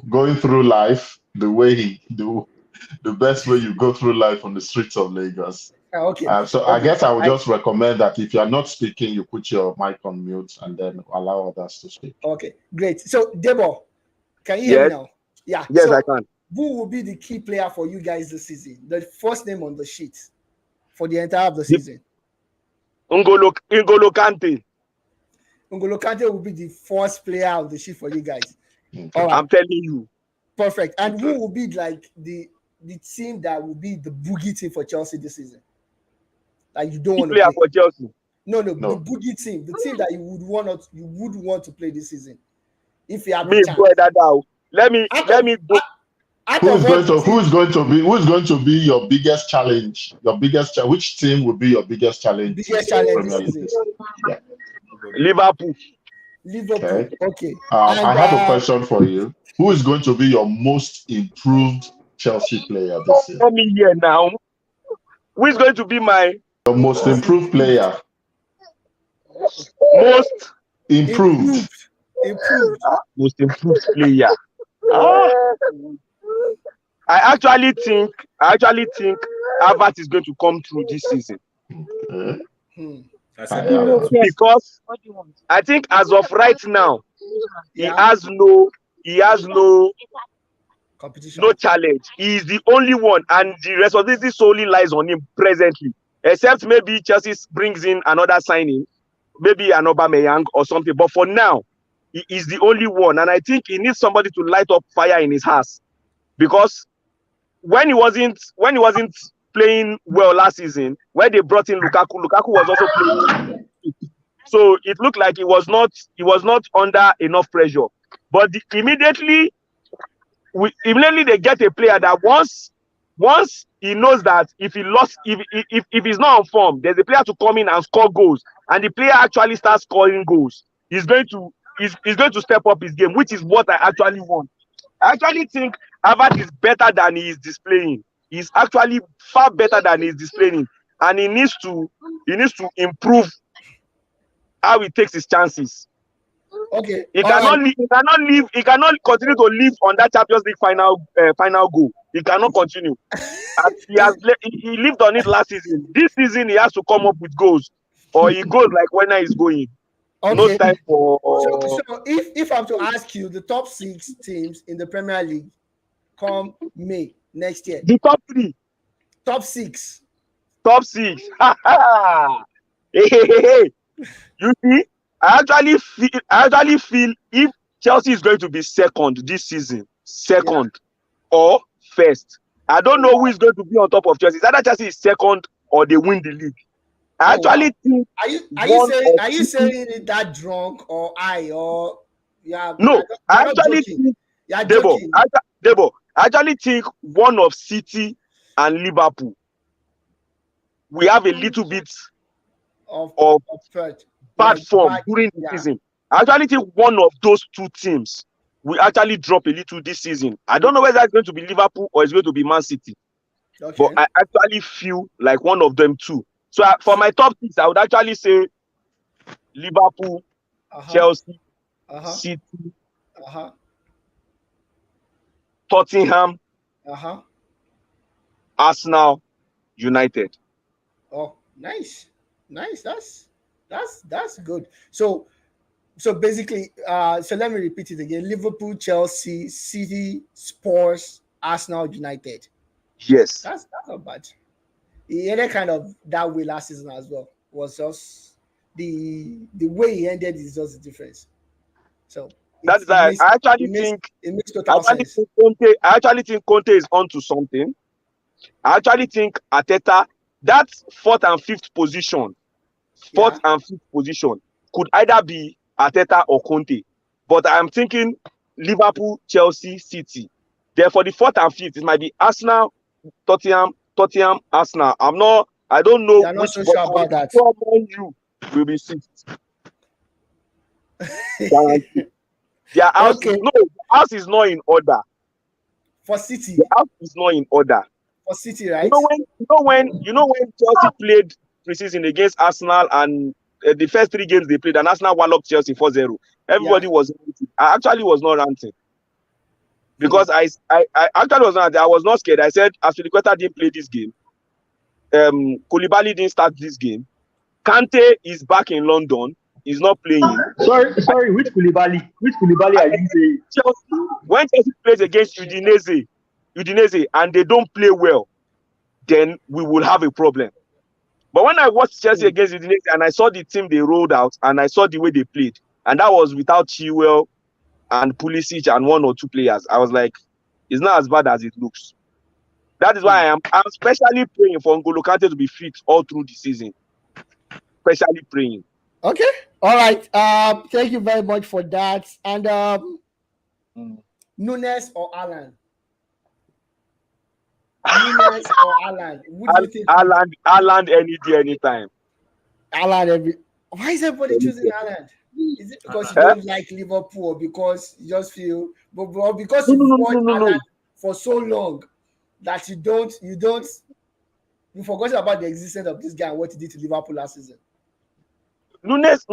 going through life the way the best way you go through life on the streets of Lagos. Okay. So I Okay. guess I would just recommend that if you are not speaking, you put your mic on mute and then allow others to speak. Okay. Great. So, Debo, can you hear me Yes, now? Yeah. yes, I So, can. who will be the key player for you guys this season? The first name on the sheet for the entire of the The season. N'Golo Kante. N'Golo Kante will be the first player on the sheet for you guys. Okay. All right. I'm telling you. Perfect. And Okay. who will be like the team that will be the boogie team for Chelsea this season? Like you don't Key want to player play. for Chelsea. No, the No. boogie team, the team that you would want to play this season if you have Me, the chance. boy, that now. Let me Out go. of all the Who's teams, going to be your biggest challenge? Which team will be your biggest challenge biggest in the challenge Premier this League season, this year? Liverpool. Liverpool. Okay. Okay. I And have a question for you. Who is going to be your most improved Chelsea player this year? Let me hear now. Who is going to be my Your most improved player. most Improved. improved player? Ah, I actually think Havertz is going to come through this season Okay. I said that. because I think as of right now he Yeah. has no competition. challenge. He is the only one, and the responsibility solely lies on him presently. Except maybe Chelsea brings in another signing, maybe an Aubameyang or something. But for now, he is the only one, and I think he needs somebody to light up fire in his house because when he wasn't playing well last season, when they brought in Lukaku was also playing. So it looked like he was not under enough pressure. But immediately they get a player that once he knows that if he's not on form, there's a player to come in and score goals, and the player actually starts scoring goals, he's going to step up his game, which is what I actually want. I actually think Havertz is better than he is displaying. He's actually far better than he is displaying, and he needs to improve how he takes his chances. Okay. He All cannot right. he cannot continue to live on that Champions League final goal. He cannot continue. And he lived on it last season. This season he has to come up with goals, or he goes like when he's going. No Okay. time for. So if I'm to ask you the top 6 teams in the Premier League come May next year, The top 3, top 6. top 6. Hey. You see, I actually feel if Chelsea is going to be second this season, Yeah. second, or first. I don't know who is going to be on top of Chelsea. It's either Chelsea is second or they win the league. I Oh wow. actually think Are you one saying of City. it that drunk or I or yeah No, you're I not actually joking. think You're Debo. joking Debo. I actually think one of City and Liverpool. We have a little bit of of third. bad Like form bad. during the Yeah. season. I actually think one of those two teams will actually drop a little this season. I don't know whether it's going to be Liverpool or it's going to be Man City, but Okay. I actually feel like one of them too. So for So my top six, I would actually say Liverpool, uh-huh. Chelsea, Uh-huh. City, Uh-huh. Tottenham, Uh-huh. Arsenal, United. Oh, nice. Nice. That's good. So basically, so let me repeat it again. Liverpool, Chelsea, City, Spurs, Arsenal, United. Yes, That's not bad. He ended kind of that way last season as well. Was just the way he ended is just the difference. So that is it why makes it makes it makes total sense. I actually think Conte is onto something. I actually think Arteta, that fourth and fifth position, fourth Yeah. and fifth position could either be Arteta or Conte. But I am thinking Liverpool, Chelsea, City. Then for the fourth and fifth, it might be Arsenal, Tottenham, Arsenal. I don't know You're not which, so but sure I'm about that. sure Man U will be sixth. Guaranteed. Their house is Okay. no, the house is not in order. For The City. house is not in order. For City, You right? know when Chelsea played preseason against Arsenal and the first three games they played and Arsenal walloped Chelsea 4-0. Yeah. Everybody was ranting. I actually was not ranting Hmm. because I actually was not ranting. I was not scared. I said Aspilicueta didn't play this game. Koulibaly didn't start this game. Kante is back in London. He's not playing. Sorry, which Koulibaly? Which Koulibaly I are said, you saying? when Chelsea plays against Udinese and they don't play well, then we will have a problem. But when I watched Chelsea Hmm. against Udinese and I saw the team they rolled out and I saw the way they played, and that was without Chilwell and Pulisic and one or two players, I was like, it's not as bad as it looks. That is Hmm. why I'm especially praying for N'Golo Kante to be fit all through the season. Especially praying. Okay. All right. Thank you very much for that. And Nunes or Alan? Nunes or Alan? Who do you think Haaland any day, anytime. Alan every why is everybody choosing Anytime. Alan? Is it because you Haaland. Eh? don't like Liverpool or because you just feel but because No, no, you've no, no, watched no, Alan no. for so long that you forgot about the existence of this guy and what he did to Liverpool last season? Nunes,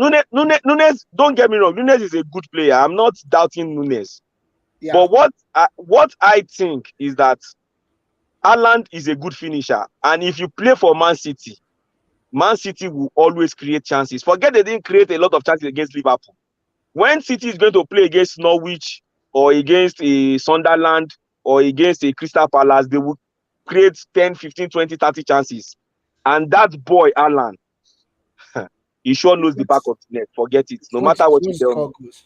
don't get me wrong. Nunes is a good player. I'm not doubting Nunes. Yeah. But what I think is that Haaland is a good finisher. And if you play for Man City will always create chances. Forget they didn't create a lot of chances against Liverpool. When City is going to play against Norwich or against a Sunderland or against a Crystal Palace, they will create 10, 15, 20, 30 chances. And that boy, Alan, he sure knows the back of the net. Forget it. No matter what you Food tell me. score goals.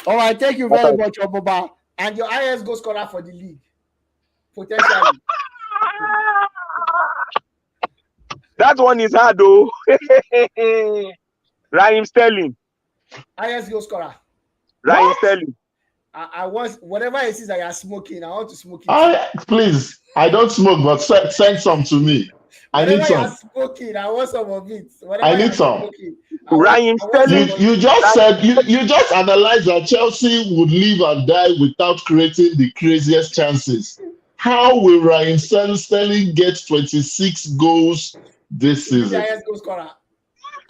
All right, thank you No very matter- much, Oboba. And your highest goal scorer for the league, potentially. That one is hard though. Raheem Sterling. Highest goal scorer. Raheem What? Sterling. I want whatever it is that you're smoking, I want to smoke it too. Please, I don't smoke, but send some to me. I need Whatever you're some. smoking, I want some of it. I Whatever need you're some. smoking, Raheem I want You some Sterling. of you it. just said you just analyzed that Chelsea would live and die without creating the craziest chances. How will Ryan Sterling get 26 goals this To be the season? highest goal scorer.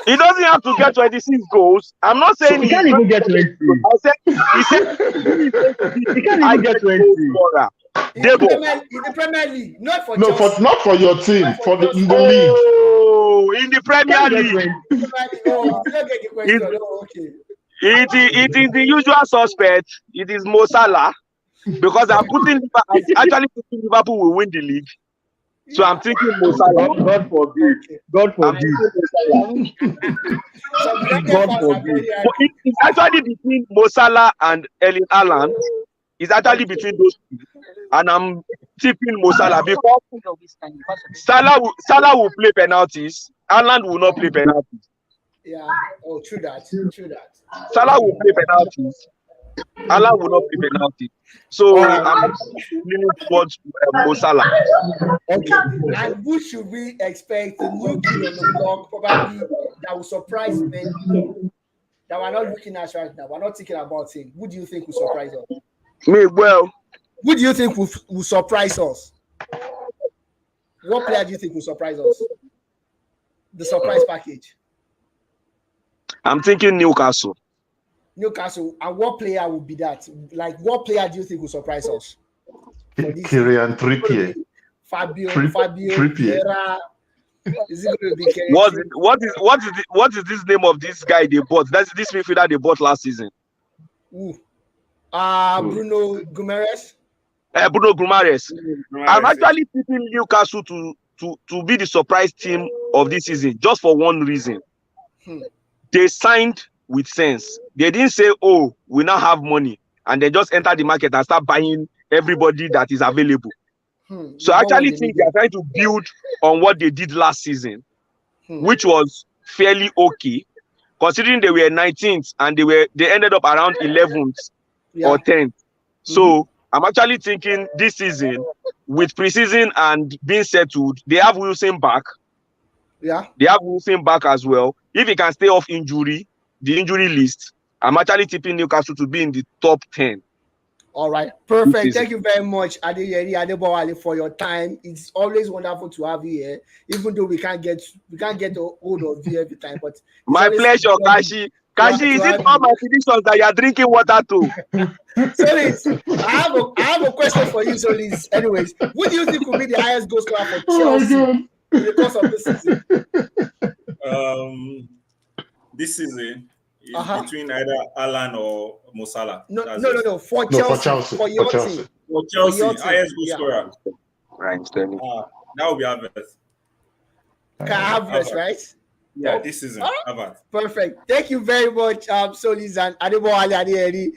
He doesn't have to get 26 goals. I'm not saying He So he's can't going even to get get 26 goals. 20. He said he is going to be He the can't even get highest goal 20. scorer. In Debo. the Premier League, not for no, Chelsea. not for your team, Not for in Chelsea. the league. Oh, in the He Premier can't get League. 20. Premier League. Oh, you did not get the question. It, Oh, okay. it is the usual suspect. It is Mo Salah. Because I'm actually thinking Liverpool will win the league. So I'm Yeah. thinking Mo Salah. God forbid. Okay. God I'm forbid. thinking Mo Salah. Some United God fans are forbid. very But angry. it's actually between Mo Salah and Erling Haaland. It's actually Okay. between those two, and I'm tipping Mo Salah because Salah will play penalties. Haaland will not play penalties. Yeah. Oh, true that. True that. Salah will play penalties. Haaland will not play penalties. All So right. I'm leaning towards Mo Salah. Okay. And who should we expect a new kid on the block, probably that will surprise many that we're not looking at right now? We're not thinking about him. Who do you think will surprise us? Well, Who do you think will surprise us? What player do you think will surprise us? The surprise package. I'm thinking Newcastle. Newcastle. And what player will be that? Like, what player do you think will surprise us for this season? Kyrian Is it going to Trippier. be Fabio, Trippier. Vieira? Is it going to be What Kerechi? is this name of this guy they bought? That's this midfielder they bought last season. Ooh. Who? Bruno Guimaraes. Bruno Guimaraes. I'm Guimaraes, actually picking Newcastle to be the surprise team of this season, just for one reason. Hmm. They signed with sense. They didn't say, "Oh, we now have money," and they just enter the market and start buying everybody that is available. So I What was actually the think they needed? are trying to build on what they did last season, Hmm. which was fairly okay, considering they were 19th and they ended up around 11th Yeah. or 10th. So I'm actually thinking this season, with preseason and being settled, they have Wilson back. Yeah. They have Wilson back as well. If he can stay off injury, the injury list, I'm actually tipping Newcastle to be in the top 10 All right. this Perfect. season. Thank you very much, Adeyemi Adebowale, for your time. It's always wonderful to have you here, even though we can't get a hold of you every time. But it's My always pleasure, lovely Kashi, is to it have all you. my predictions that you are drinking water to? Solis, I have a question for you, Solis. Anyways, who do you think will be the highest goal scorer for Oh my Chelsea god. in the course of this season? This season is Uh-huh. between either Alan or Mo Salah. No, That's no, no, it. no. For No, for Chelsea, Chelsea. for For your Chelsea. team, For for Chelsea, your team. highest goal Yeah. scorer. Right, Sterling. That will be Havertz. Can have this, Havertz. right? Yeah, Oh, this season, all right. Havertz. Perfect. Thank you very much, Solis and Adebowale Adeyemi.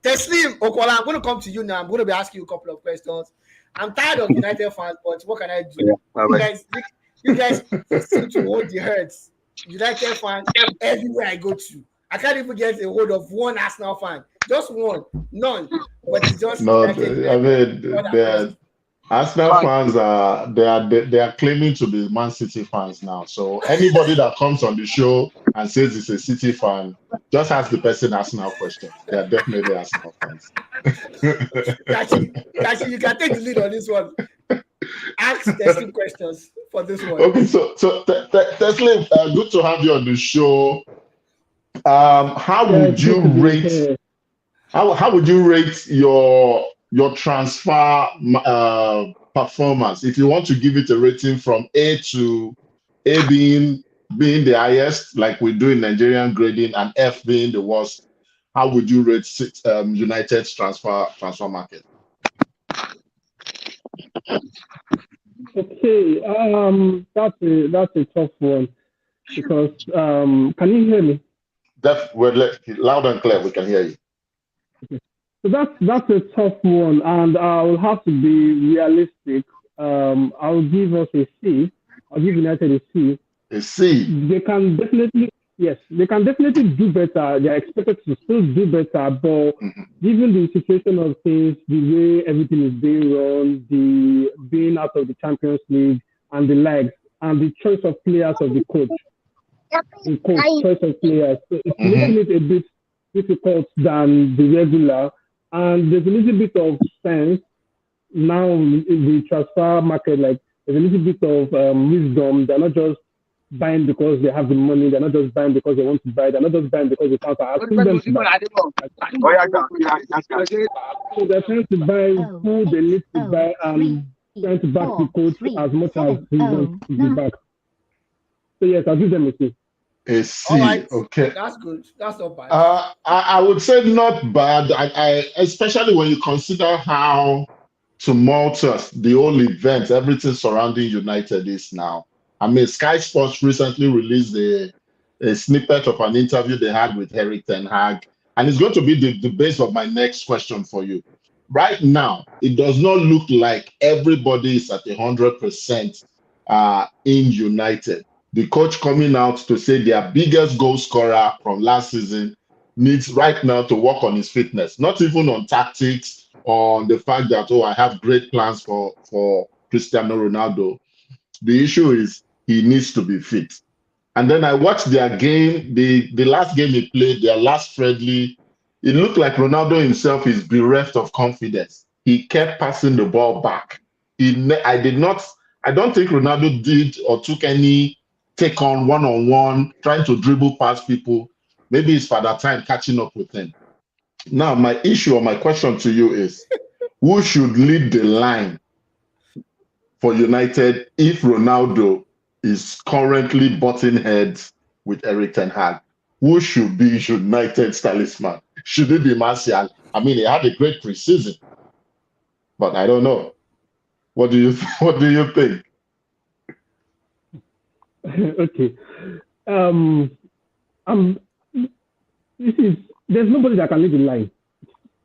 Teslim Okola, I'm going to come to you now. I'm going to be asking you a couple of questions. I'm tired of United fans, but what can I do? Yeah, You guys seem to hold the hurts. United fans everywhere I go to. I can't even get a hold of one Arsenal fan. Just one. None. But it's just No, United. I mean, United. Arsenal fans are claiming to be Man City fans now. So anybody that comes on the show and says it's a City fan, just ask the person Arsenal questions. They are definitely Arsenal fans. Kachi, you can take the lead on this one. Ask Teslim questions for this one. Okay, so Teslim, good to have you on the show. How would you rate? How would you rate your transfer performance if you want to give it a rating from A to A being the highest, like we do in Nigerian grading, and F being the worst? How would you rate United's transfer market? Okay, that's a tough one because can you hear me? Loud and clear, we can hear you. So that's a tough one, and I will have to be realistic. I'll give us a C. I'll give United a C. A C. They can definitely do better. They are expected to still do better, but given the situation of things, the way everything is being run, the being out of the Champions League and the likes, and the choice of players of the coach, choice of players, so it's making it a bit difficult than the regular. And there's a little bit of sense now in the transfer market, like there's a little bit of wisdom. They're not just buying because they have the money. They're not just buying because they want to buy. They're not just buying because they can't. I think them to buy. So they're trying to buy who they need to buy and trying to back the coach as much as he wants to be back. So yes, I'll give them a C. A C. All right. Okay. That's good. That's not bad. I would say not bad. I especially when you consider how tumultuous the whole event, everything surrounding United is now. I mean, Sky Sports recently released a snippet of an interview they had with Eric Ten Hag, and it's going to be the base of my next question for you. Right now, it does not look like everybody is at 100% in United. The coach coming out to say their biggest goal scorer from last season needs right now to work on his fitness, not even on tactics, on the fact that, oh, I have great plans for Cristiano Ronaldo. The issue is he needs to be fit. And then I watched their game, the last game he played, their last friendly. It looked like Ronaldo himself is bereft of confidence. He kept passing the ball back. I don't think Ronaldo did or took any take on one-on-one, trying to dribble past people. Maybe it's father time catching up with him. Now, my issue or my question to you is, who should lead the line for United if Ronaldo is currently butting heads with Eric Ten Hag? Who should be United's talisman? Should it be Martial? I mean, he had a great preseason, but I don't know. What do you think? Okay. There's nobody that can lead the line.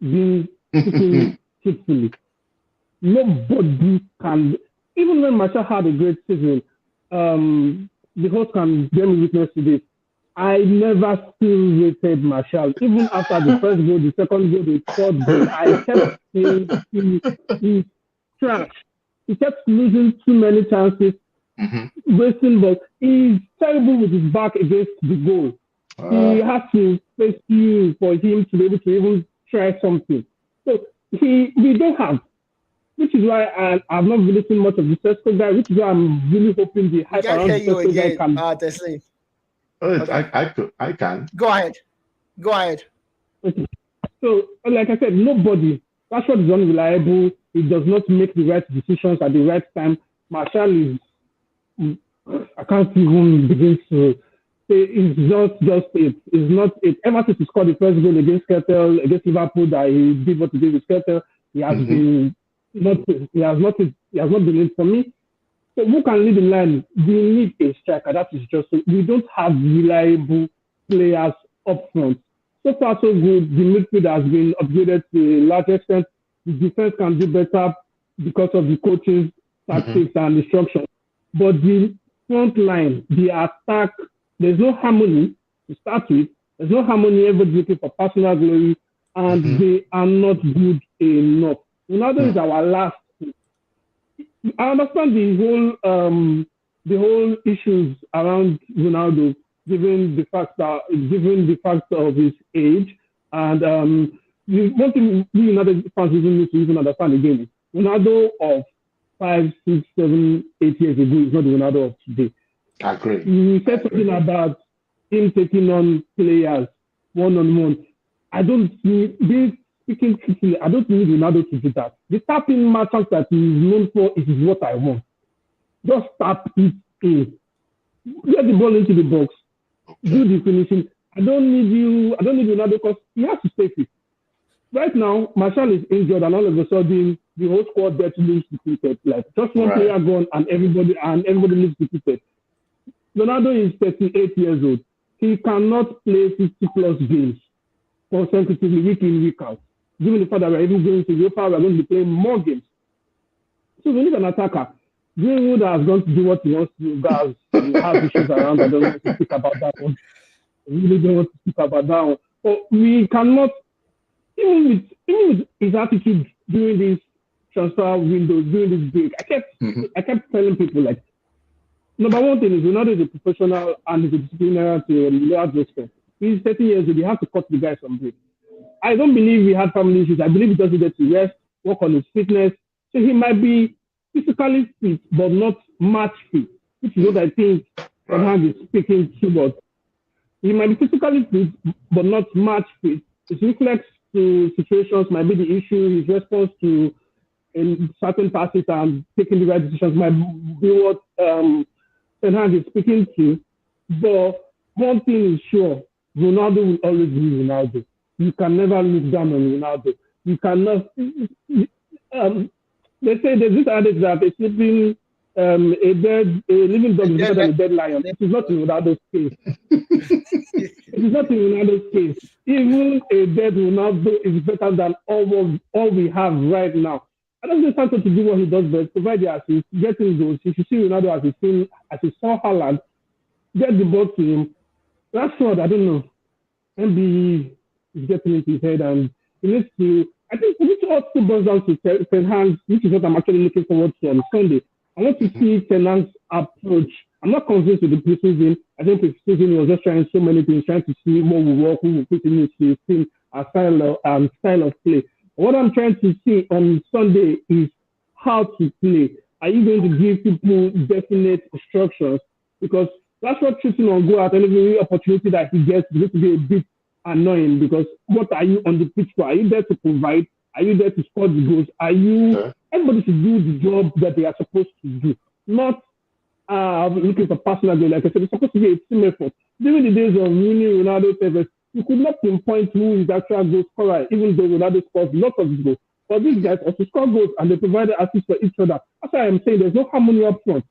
Being speaking truthfully, nobody can. Even when Martial had a great season, the host can bear me witness to this. I never still rated Martial. Even after the first goal, the second goal, the third goal, I kept saying he's trash. He kept losing too many chances, wasting balls. He's terrible with his back against the goal. He has to face you for him to be able to even try something. So we don't have. Which is why I've not really seen much of the Sesko guy, which is why I'm really hoping the hype around the Sesko guy can. Tesla. Okay. I can. Go ahead. Okay. So, like I said, nobody. Rashford is unreliable. He does not make the right decisions at the right time. Martial is. I can't even begin to say it's just it. It's not it. Ever since he scored the first goal against Liverpool, that he did what he did with Skrtel, he has been. He has not been it for me. So who can lead the line? We need a striker. That is just so. We don't have reliable players up front. So far, so good. The midfield has been upgraded to a large extent. The defense can do better because of the coaching tactics and instructions. But the front line, the attack, there's no harmony to start with. There's no harmony. Everybody's looking for personal glory, and they are not good enough. Ronaldo is our last. I understand the whole issues around Ronaldo, given the fact of his age, and one thing we United fans even need to even understand again is Ronaldo of 5, 6, 7, 8 years ago is not the Ronaldo of today. I agree. You said something about him taking on players one-on-one. I don't see this. Speaking truthfully, I don't need Ronaldo to do that. The tapping matches that he is known for is what I want. Just tap it in. Get the ball into the box. Do the finishing. I don't need Ronaldo because he has to stay fit. Right now, Martial is injured and all of a sudden the whole squad there to lose depleted. Like just one player gone and everybody looks depleted. Ronaldo is 38 years old. He cannot play 50 plus games consecutively week in, week out. Given the fact that we're even going to Europa, we're going to be playing more games. So we need an attacker. Greenwood has gone to do what he wants to do. Guys, he has issues around. I don't want to speak about that one. I really don't want to speak about that one. But we cannot, even with his attitude during this transfer window, during this break, I kept telling people, like, number one thing is Ronaldo is a professional and he's a disciplinarian to a large extent. He's 30 years old. He has to cut the guy some break. I don't believe he had family issues. I believe he just needed to rest, work on his fitness. So he might be physically fit, but not match fit, which is what I think Ten Hag is speaking towards. He might be physically fit, but not match fit. His reflex to situations might be the issue. His response to certain passes and taking the right decisions might be what Ten Hag is speaking to. But one thing is sure, Ronaldo will always be Ronaldo. You can never look down on Ronaldo. You cannot. They say there's this adage that a living dog is better than a dead lion. It is not in Ronaldo's case. It is not in Ronaldo's case. Even a dead Ronaldo is better than all we have right now. I don't think Santos to do what he does best, provide the assist, get his goals. If you see Ronaldo as he saw Haaland, get the ball to him. Rashford, I don't know. MBE is getting into his head and he needs to. I think which also boils down to Ten Hag's, which is what I'm actually looking forward to on Sunday. I want to see Ten Hag's approach. I'm not convinced with the preseason. I think preseason he was just trying so many things, trying to see what will work, who will fit in his team, style of play. What I'm trying to see on Sunday is how to play. Are you going to give people definite instructions? Because that's what shooting on goal at every opportunity that he gets is going to be a bit annoying because what are you on the pitch for? Are you there to provide? Are you there to score the goals? Everybody should do the job that they are supposed to do, not looking for personal gain. Like I said, it's supposed to be a team effort. During the days of Rooney, Ronaldo, Tevez, you could not pinpoint who is the actual goal scorer, even though Ronaldo scores lots of goals. But these guys also score goals and they provide assists for each other. That's why I'm saying there's no harmony up front.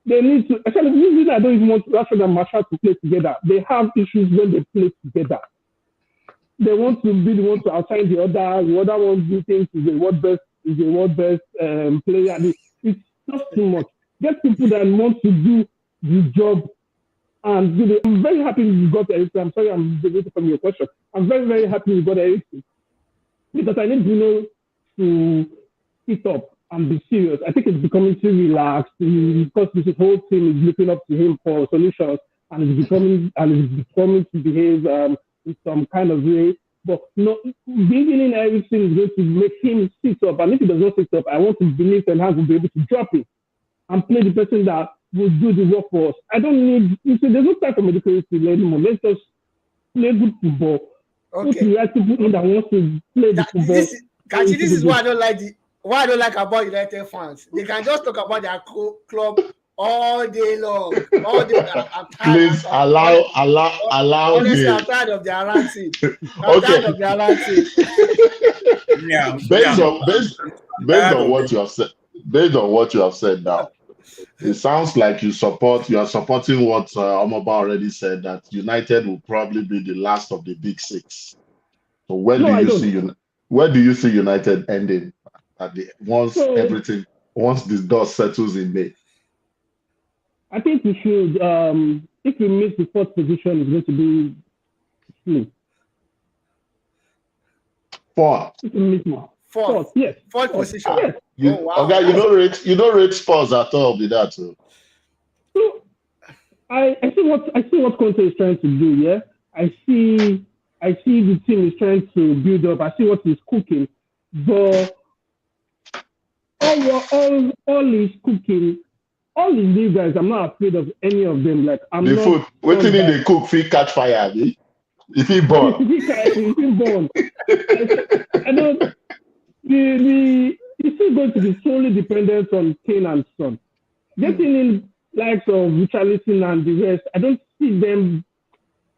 They need to, actually, usually I don't even want Rashford and Marshall to play together. They have issues when they play together. They want to be the one to outshine the other one do things is a world best player. It's just too much. Get people that want to do the job and do it. I'm very happy you got Ericsson. I'm sorry I'm deviating from your question. I'm very, very happy you got Ericsson because I need Bruno to sit up and be serious. I think it's becoming too relaxed because this whole team is looking up to him for solutions and it's becoming to behave in some kind of way. But no, bringing in Ericsson is going to make him sit up. And if he does not sit up, I want to believe Ten Hag will be able to drop him and play the person that will do the work for us. I don't need, you see, there's no time for medical history anymore. Let's just play good football. Okay. Put the right people in that wants to play the football. This is why I don't like about United fans. They can just talk about their club all day long. All day. I'm tired. Please allow Honestly, him. I'm tired of their ranting. Yeah. Based on what you have said now, it sounds like you are supporting what Omoba already said, that United will probably be the last of the big six. So where do you see United ending once this dust settles in May? I think we should, if we miss the fourth position, it's going to be smooth. Fourth, yes. Fourth position. Yes. Okay, you don't rate Spurs at all with that. So I see what Conte is trying to do. Yeah, I see the team is trying to build up. I see what he's cooking, but all he's cooking. All these new guys, I'm not afraid of any of them. Like I'm the not. Food. Waiting in the cook, free catch fire. If he born, I know it's still going to be solely dependent on Kane and Son. Getting in likes of Richarlison and the rest, I don't see them.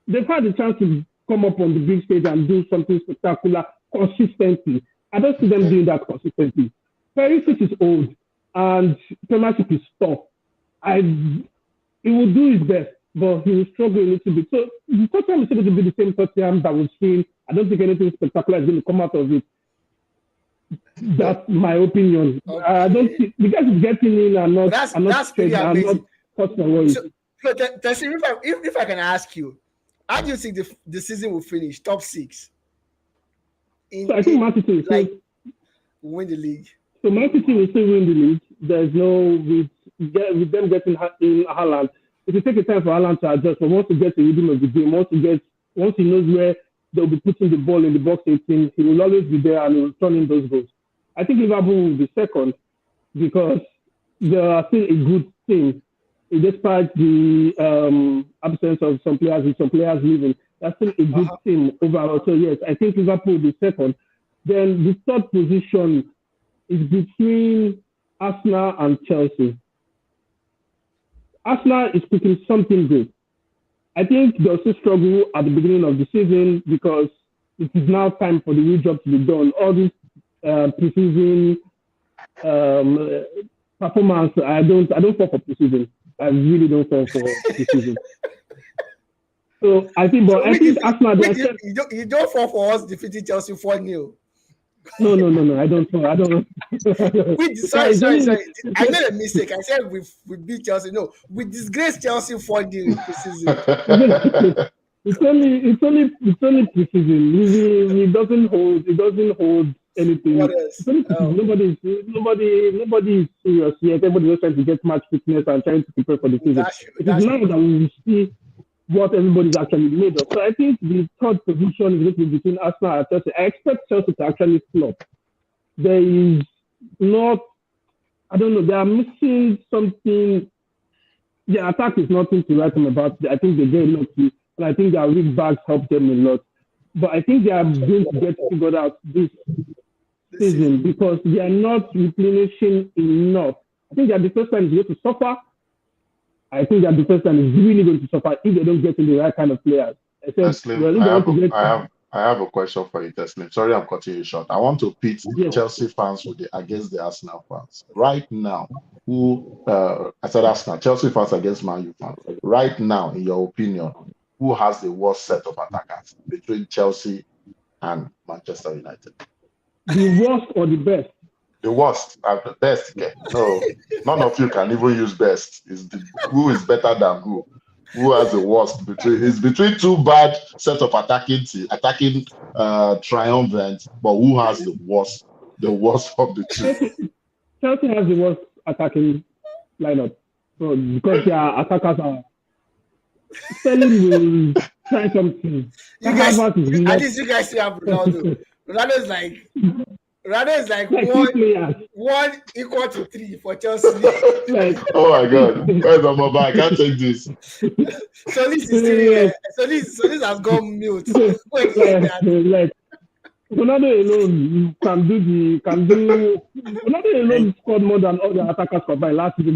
They've had the chance to come up on the big stage and do something spectacular consistently. I don't see them doing that consistently. Perisic is old. And Premiership is tough. He will do his best, but he will struggle a little bit. So the Tottenham is going to be the same Tottenham that we've seen. I don't think anything spectacular is going to come out of it. That's my opinion. Okay. I don't see the guys getting in and not. That's pretty amazing. So, if I can ask you, how do you think the season will finish? Top 6. I think Man City will win the league. So Man City will still win the league. There's no with them getting in Haaland. It will take a time for Haaland to adjust. But once he gets the rhythm of the game, once he knows where they'll be putting the ball in the box 18, he will always be there and he will turn in those goals. I think Liverpool will be second because they are still a good team, despite the absence of some players with some players leaving. That's still a good team overall. So yes, I think Liverpool will be second. Then the third position is between Arsenal and Chelsea. Arsenal is cooking something good. I think they'll still struggle at the beginning of the season because it is now time for the new job to be done. All this preseason performance, I don't fall for preseason. I really don't fall for preseason. So I think, but So I think Arsenal, they accept. you don't fall for us defeating Chelsea 4-0. No. I don't know. I don't know. Sorry, It's only I made a mistake. I said we beat Chelsea. No, we disgraced Chelsea 4-0 in preseason. it's only preseason. It doesn't hold anything. What else? It's only preseason. Nobody is serious yet. Everybody is trying to get match fitness and trying to prepare for the season. That's true. It is now that we will see what everybody's actually made of. So I think the third position is going to be between Arsenal and Chelsea. I expect Chelsea to actually flop. There is not, I don't know, they are missing something. Their attack is nothing to write them about. I think they get lucky, and I think their weak backs help them a lot. But I think they are going to get figured out this season because they are not replenishing enough. I think their defense line is going to suffer. I think their defense line is really going to suffer if they don't get in the right kind of players. Teslim, I have a question for you, Teslim. Sorry, I'm cutting you short. I want to pit Chelsea fans against the Arsenal fans. Right now, I said Arsenal, Chelsea fans against Man U fans. Right now, in your opinion, who has the worst set of attackers between Chelsea and Manchester United? The worst or the best? The worst and the best. Okay. No, none of you can even use best. Who is better than who? Who has the worst it's between two bad set of attacking triumvirate, but who has the worst of the two? Chelsea has the worst attacking lineup. So because their attackers are Sterling will try something. At least you guys still have Ronaldo. Ronaldo is like one equal to 3 for Chelsea. Oh my God! Where's my mobile? I can't take this. So this is still here. So this has gone mute. Ronaldo alone Ronaldo alone scored more than all the attackers combined last season.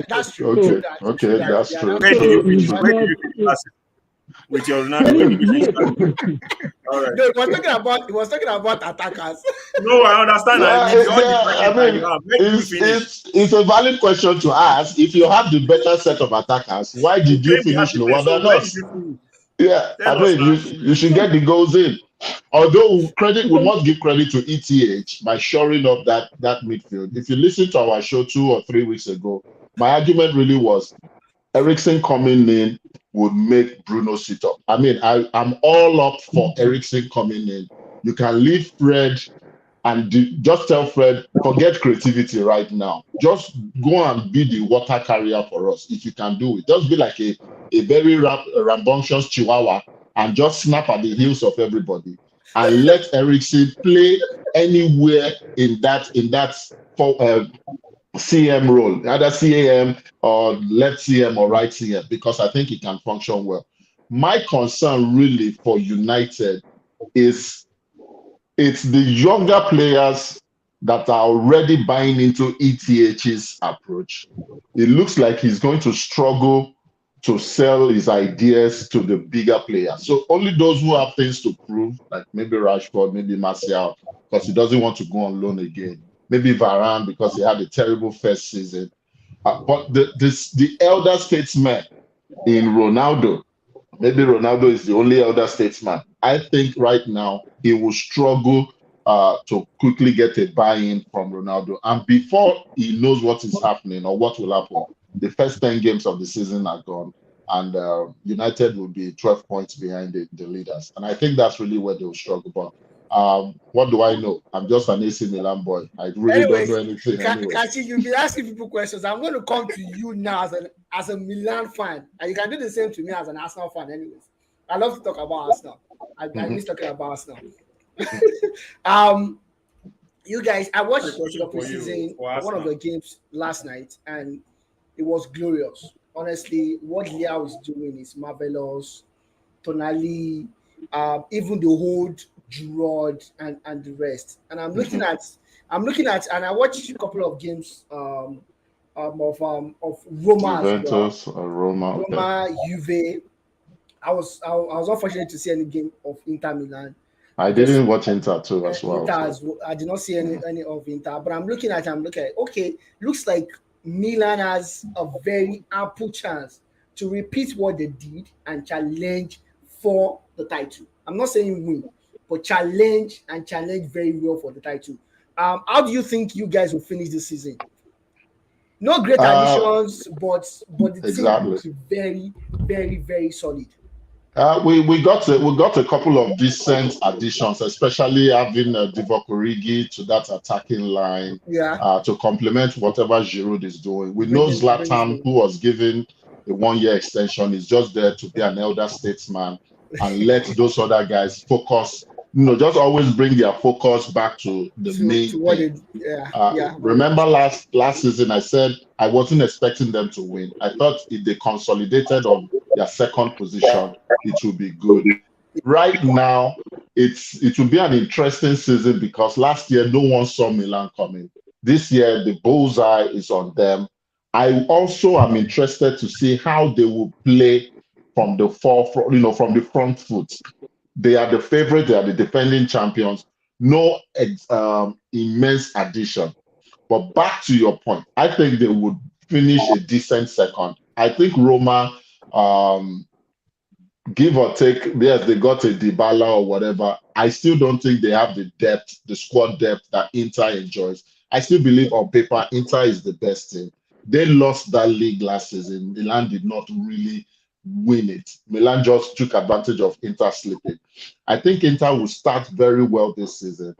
That's true. Okay, that's true. Where did you finish? With your Ronaldo. All right. No, he was talking about attackers. No, I understand. It's a valid question to ask. If you have the better set of attackers, why did you finish lower than us? Yeah, I mean, you should get the goals in. Although we must give credit to ETH by shoring up that midfield. If you listen to our show 2 or 3 weeks ago, my argument really was Eriksen coming in would make Bruno sit up. I mean, I'm all up for Eriksen coming in. You can leave Fred and just tell Fred, forget creativity right now. Just go and be the water carrier for us if you can do it. Just be like a very rambunctious chihuahua and just snap at the heels of everybody and let Eriksen play anywhere in that CM role, either CAM or left CM or right CM, because I think he can function well. My concern really for United is it's the younger players that are already buying into ETH's approach. It looks like he's going to struggle to sell his ideas to the bigger players. So only those who have things to prove, like maybe Rashford, maybe Martial, because he doesn't want to go on loan again. Maybe Varane because he had a terrible first season. But the elder statesman in Ronaldo, maybe Ronaldo is the only elder statesman. I think right now he will struggle to quickly get a buy-in from Ronaldo. And before he knows what is happening or what will happen, the first 10 games of the season are gone. And United will be 12 points behind the leaders. And I think that's really where they'll struggle. But what do I know? I'm just an AC Milan boy. I really don't know anything. Kachi, you've been asking people questions. I'm going to come to you now as a Milan fan. And you can do the same to me as an Arsenal fan anyways. I love to talk about Arsenal. I miss talking about Arsenal. You guys, I watched the preseason, one of the games last night, and it was glorious. Honestly, what Liao is doing is marvelous. Tonali, even the whole Giroud and the rest. And I'm looking at, and I watched a couple of games of Roma Juventus, as well. Roma, Juve. I was unfortunate to see any game of Inter Milan. I didn't watch Inter too as well. I did not see any of Inter, but I'm looking at okay, looks like Milan has a very ample chance to repeat what they did and challenge for the title. I'm not saying win, but challenge very well for the title. How do you think you guys will finish this season? No great Uh, additions, but the team exactly. looks very solid. We got a couple of decent additions, especially having Divock Origi to that attacking line Yeah, to complement whatever Giroud is doing. We know bring this Zlatan, game. who was given a 1 year extension, is just there to be an elder statesman and let those other guys focus. Just always bring their focus back to the To main what thing. they yeah what they Remember last season, I said I wasn't expecting them to win. I thought if they consolidated on their second position, it would be good. Right now, it will be an interesting season because last year no one saw Milan coming. This year the bullseye is on them. I also am interested to see how they will play from the forefront, from the front foot. They are the favorite. They are the defending champions. No immense addition. But back to your point, I think they would finish a decent second. I think Roma, um, give or take, yes, they got a Dybala or whatever. I still don't think they have the depth, the squad depth that Inter enjoys. I still believe on paper, Inter is the best team. They lost that league last season. Milan did not really win it. Milan just took advantage of Inter sleeping. I think Inter will start very well this season.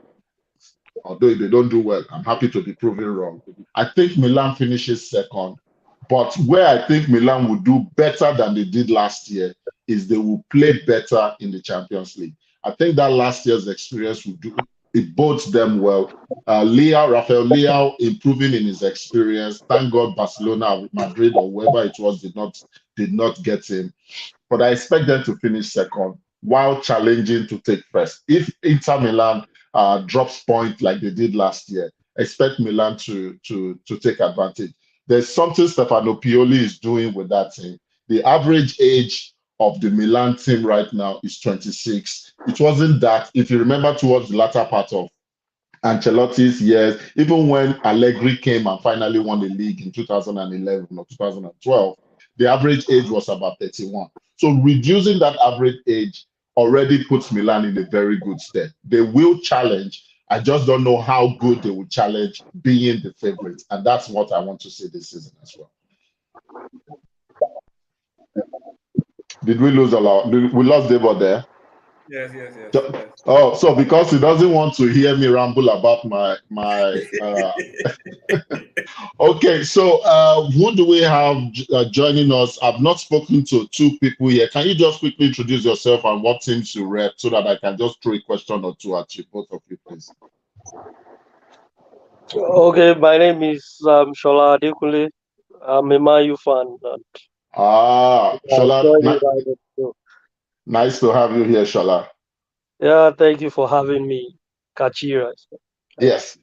Although if they don't do well, I'm happy to be proven wrong. I think Milan finishes second. But where I think Milan will do better than they did last year is they will play better in the Champions League. I think that last year's experience will do it bodes them well. Rafael Leao improving in his experience. Thank God Barcelona, Madrid, or whoever it was did not get him. But I expect them to finish second while challenging to take first. If Inter Milan drops point like they did last year, expect Milan to take advantage. There's something Stefano Pioli is doing with that team. The average age of the Milan team right now is 26. It wasn't that, if you remember, towards the latter part of Ancelotti's years, even when Allegri came and finally won the league in 2011 or 2012, the average age was about 31. So reducing that average age already puts Milan in a very good stead. They will challenge. I just don't know how good they will challenge being the favorites. And that's what I want to see this season as well. Did we lose a lot? We lost Debo there. Yes. Oh, so because he doesn't want to hear me ramble about my okay, so who do we have joining us? I've not spoken to two people here. Can you just quickly introduce yourself and what teams you rep so that I can just throw a question or two at you, both of you, please? Okay, my name is Shola Adekunle. I'm a Man U fan. And I Shola, joined you right at the show. nice to have you here, Shola. Yeah, thank you for having me, Kachira. Yes.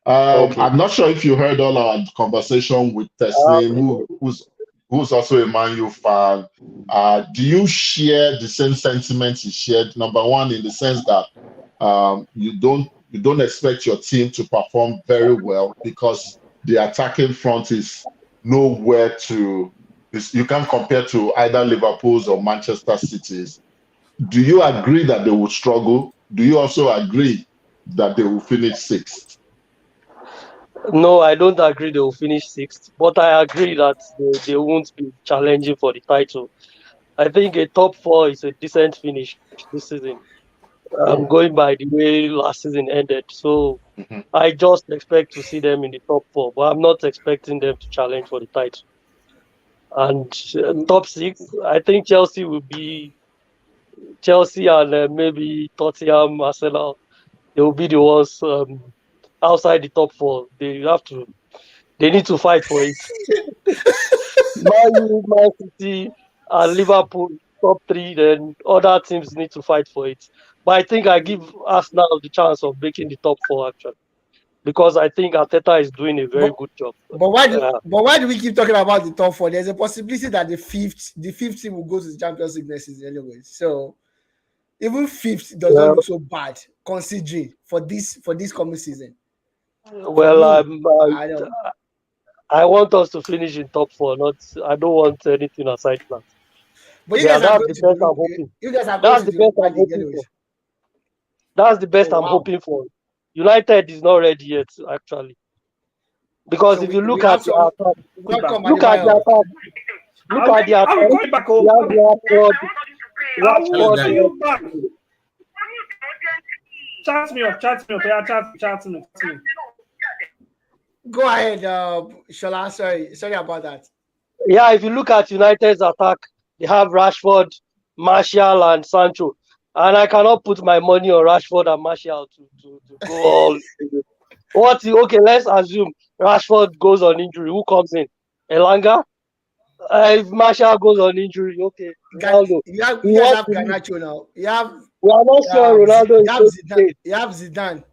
Okay. I'm not sure if you heard all our conversation with Teslim, who's also a Man U fan. Do you share the same sentiments he shared? Number one, in the sense that you don't expect your team to perform very well because the attacking front is nowhere to. You can't compare to either Liverpool's or Manchester City's. Do you agree that they will struggle? Do you also agree that they will finish sixth? No, I don't agree they will finish sixth, but I agree that they won't be challenging for the title. I think a top four is a decent finish this season. I'm Oh. going by the way last season ended. So Mhm. I just expect to see them in the top four, but I'm not expecting them to challenge for the title. And top six, I think Chelsea and maybe Tottenham, Arsenal. They will be the ones outside the top four. They need to fight for it. Man U, Man City, and Liverpool top three. Then other teams need to fight for it. But I think I give Arsenal the chance of making the top four actually, because I think Arteta is doing a very But good job. why do we keep talking about the top four? There's a possibility that the fifth team will go to the Champions League next season anyway. So even fifth does not Well, look so bad considering for this coming season. For well, me, I don't. I want us to finish in top four. Not I don't want anything aside that. But you Yeah, guys are that's going the to the best I'm you, hoping. you guys are going That's to the the best Europa I'm League hoping for. anyways. That's the best Oh I'm wow. hoping for. United is not ready yet, actually. Because So if you we look have at the some attack, Back. welcome look at the Adebayo. attack, look at the I'll be attack. coming back We home. have Rashford, I will Hello, Rashford. guys. call you back. Chat me up. Chat me up. Yeah, chat me. Chat me. Go ahead, Shola. Sorry about that. Yeah, if you look at United's attack, they have Rashford, Martial, and Sancho. And I cannot put my money on Rashford and Martial to go all. Okay, let's assume Rashford goes on injury. Who comes in? Elanga? If Martial goes on injury, okay, Ronaldo. He You guys wants have to leave. Garnacho now. You have We are not sure Ronaldo is going to play. You have Zidane.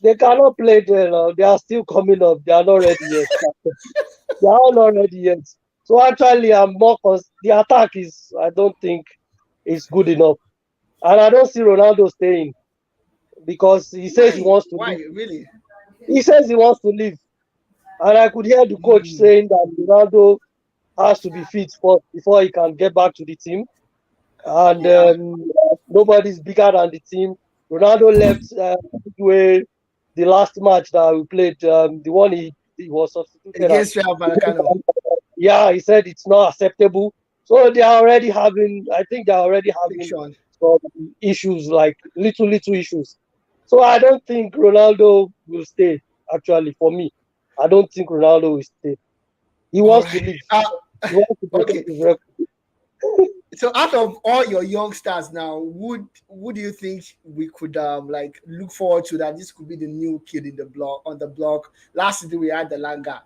They cannot play there now. They are still coming up. They are not ready yet. They are all not ready yet. So actually, I'm more the attack is. I don't think it's good enough, and I don't see Ronaldo staying because he says he Why? wants to Why leave. really? He says he wants to leave, and I could hear the coach Hmm. saying that Ronaldo has to be fit first before he can get back to the team. And Yeah. nobody's bigger than the team. Ronaldo left midway the last match that we played, the one he was substituted at. Against Real Vallecano. Yeah, he said it's not acceptable. So they are already having, I think they are already having Fiction. some issues, like little issues. So I don't think Ronaldo will stay. Actually, for me, I don't think Ronaldo will stay. He All wants to right. leave. He wants to protect Okay. his record. So out of all your youngsters now, would you think we could like look forward to that this could be the new kid in the block on the block? Last season we had the Langa.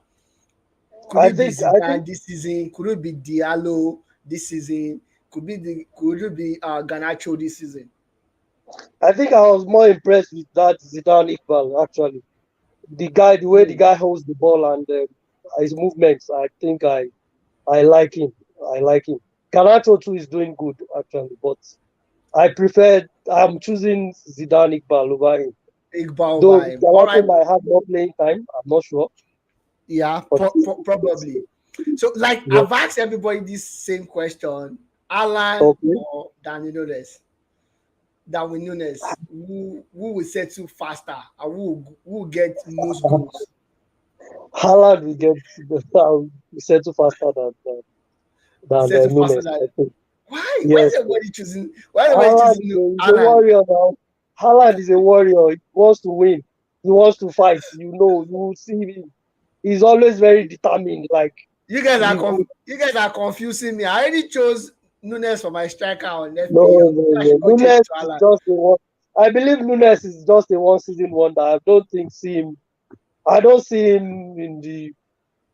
Could I it be think I think Zidane this season? Could it be Diallo this season? Could it be Ganacho this season? I think I was more impressed with that Zidane Iqbal, actually. The way the Hmm. guy holds the ball and his movements, I think I like him. I like him. Canacho too is doing good actually, but I'm choosing Zidane Iqbal over him. Iqbal Though by him. All Canacho right. might have more playing time, I'm not sure. Yeah, But probably. So, like, yeah, I've asked everybody this same question: Alan okay. or Danny Nunes? Darwin Nunes, who will settle faster and who will get most goals? Haaland will get settle faster than Settle faster Nunes, than I think. why? Why is Yes. everybody choosing? Why is everybody Haaland choosing is a Alan? warrior now. Haaland is a warrior. He wants to win. He wants to fight. You will see him. He's always very determined. Like he will, You guys are confusing me. I already chose Nunes for my striker on FPL. no, I no. should go change it Nunes to is Alan. just a one. I believe Nunes is just a one season wonder. I don't see him in the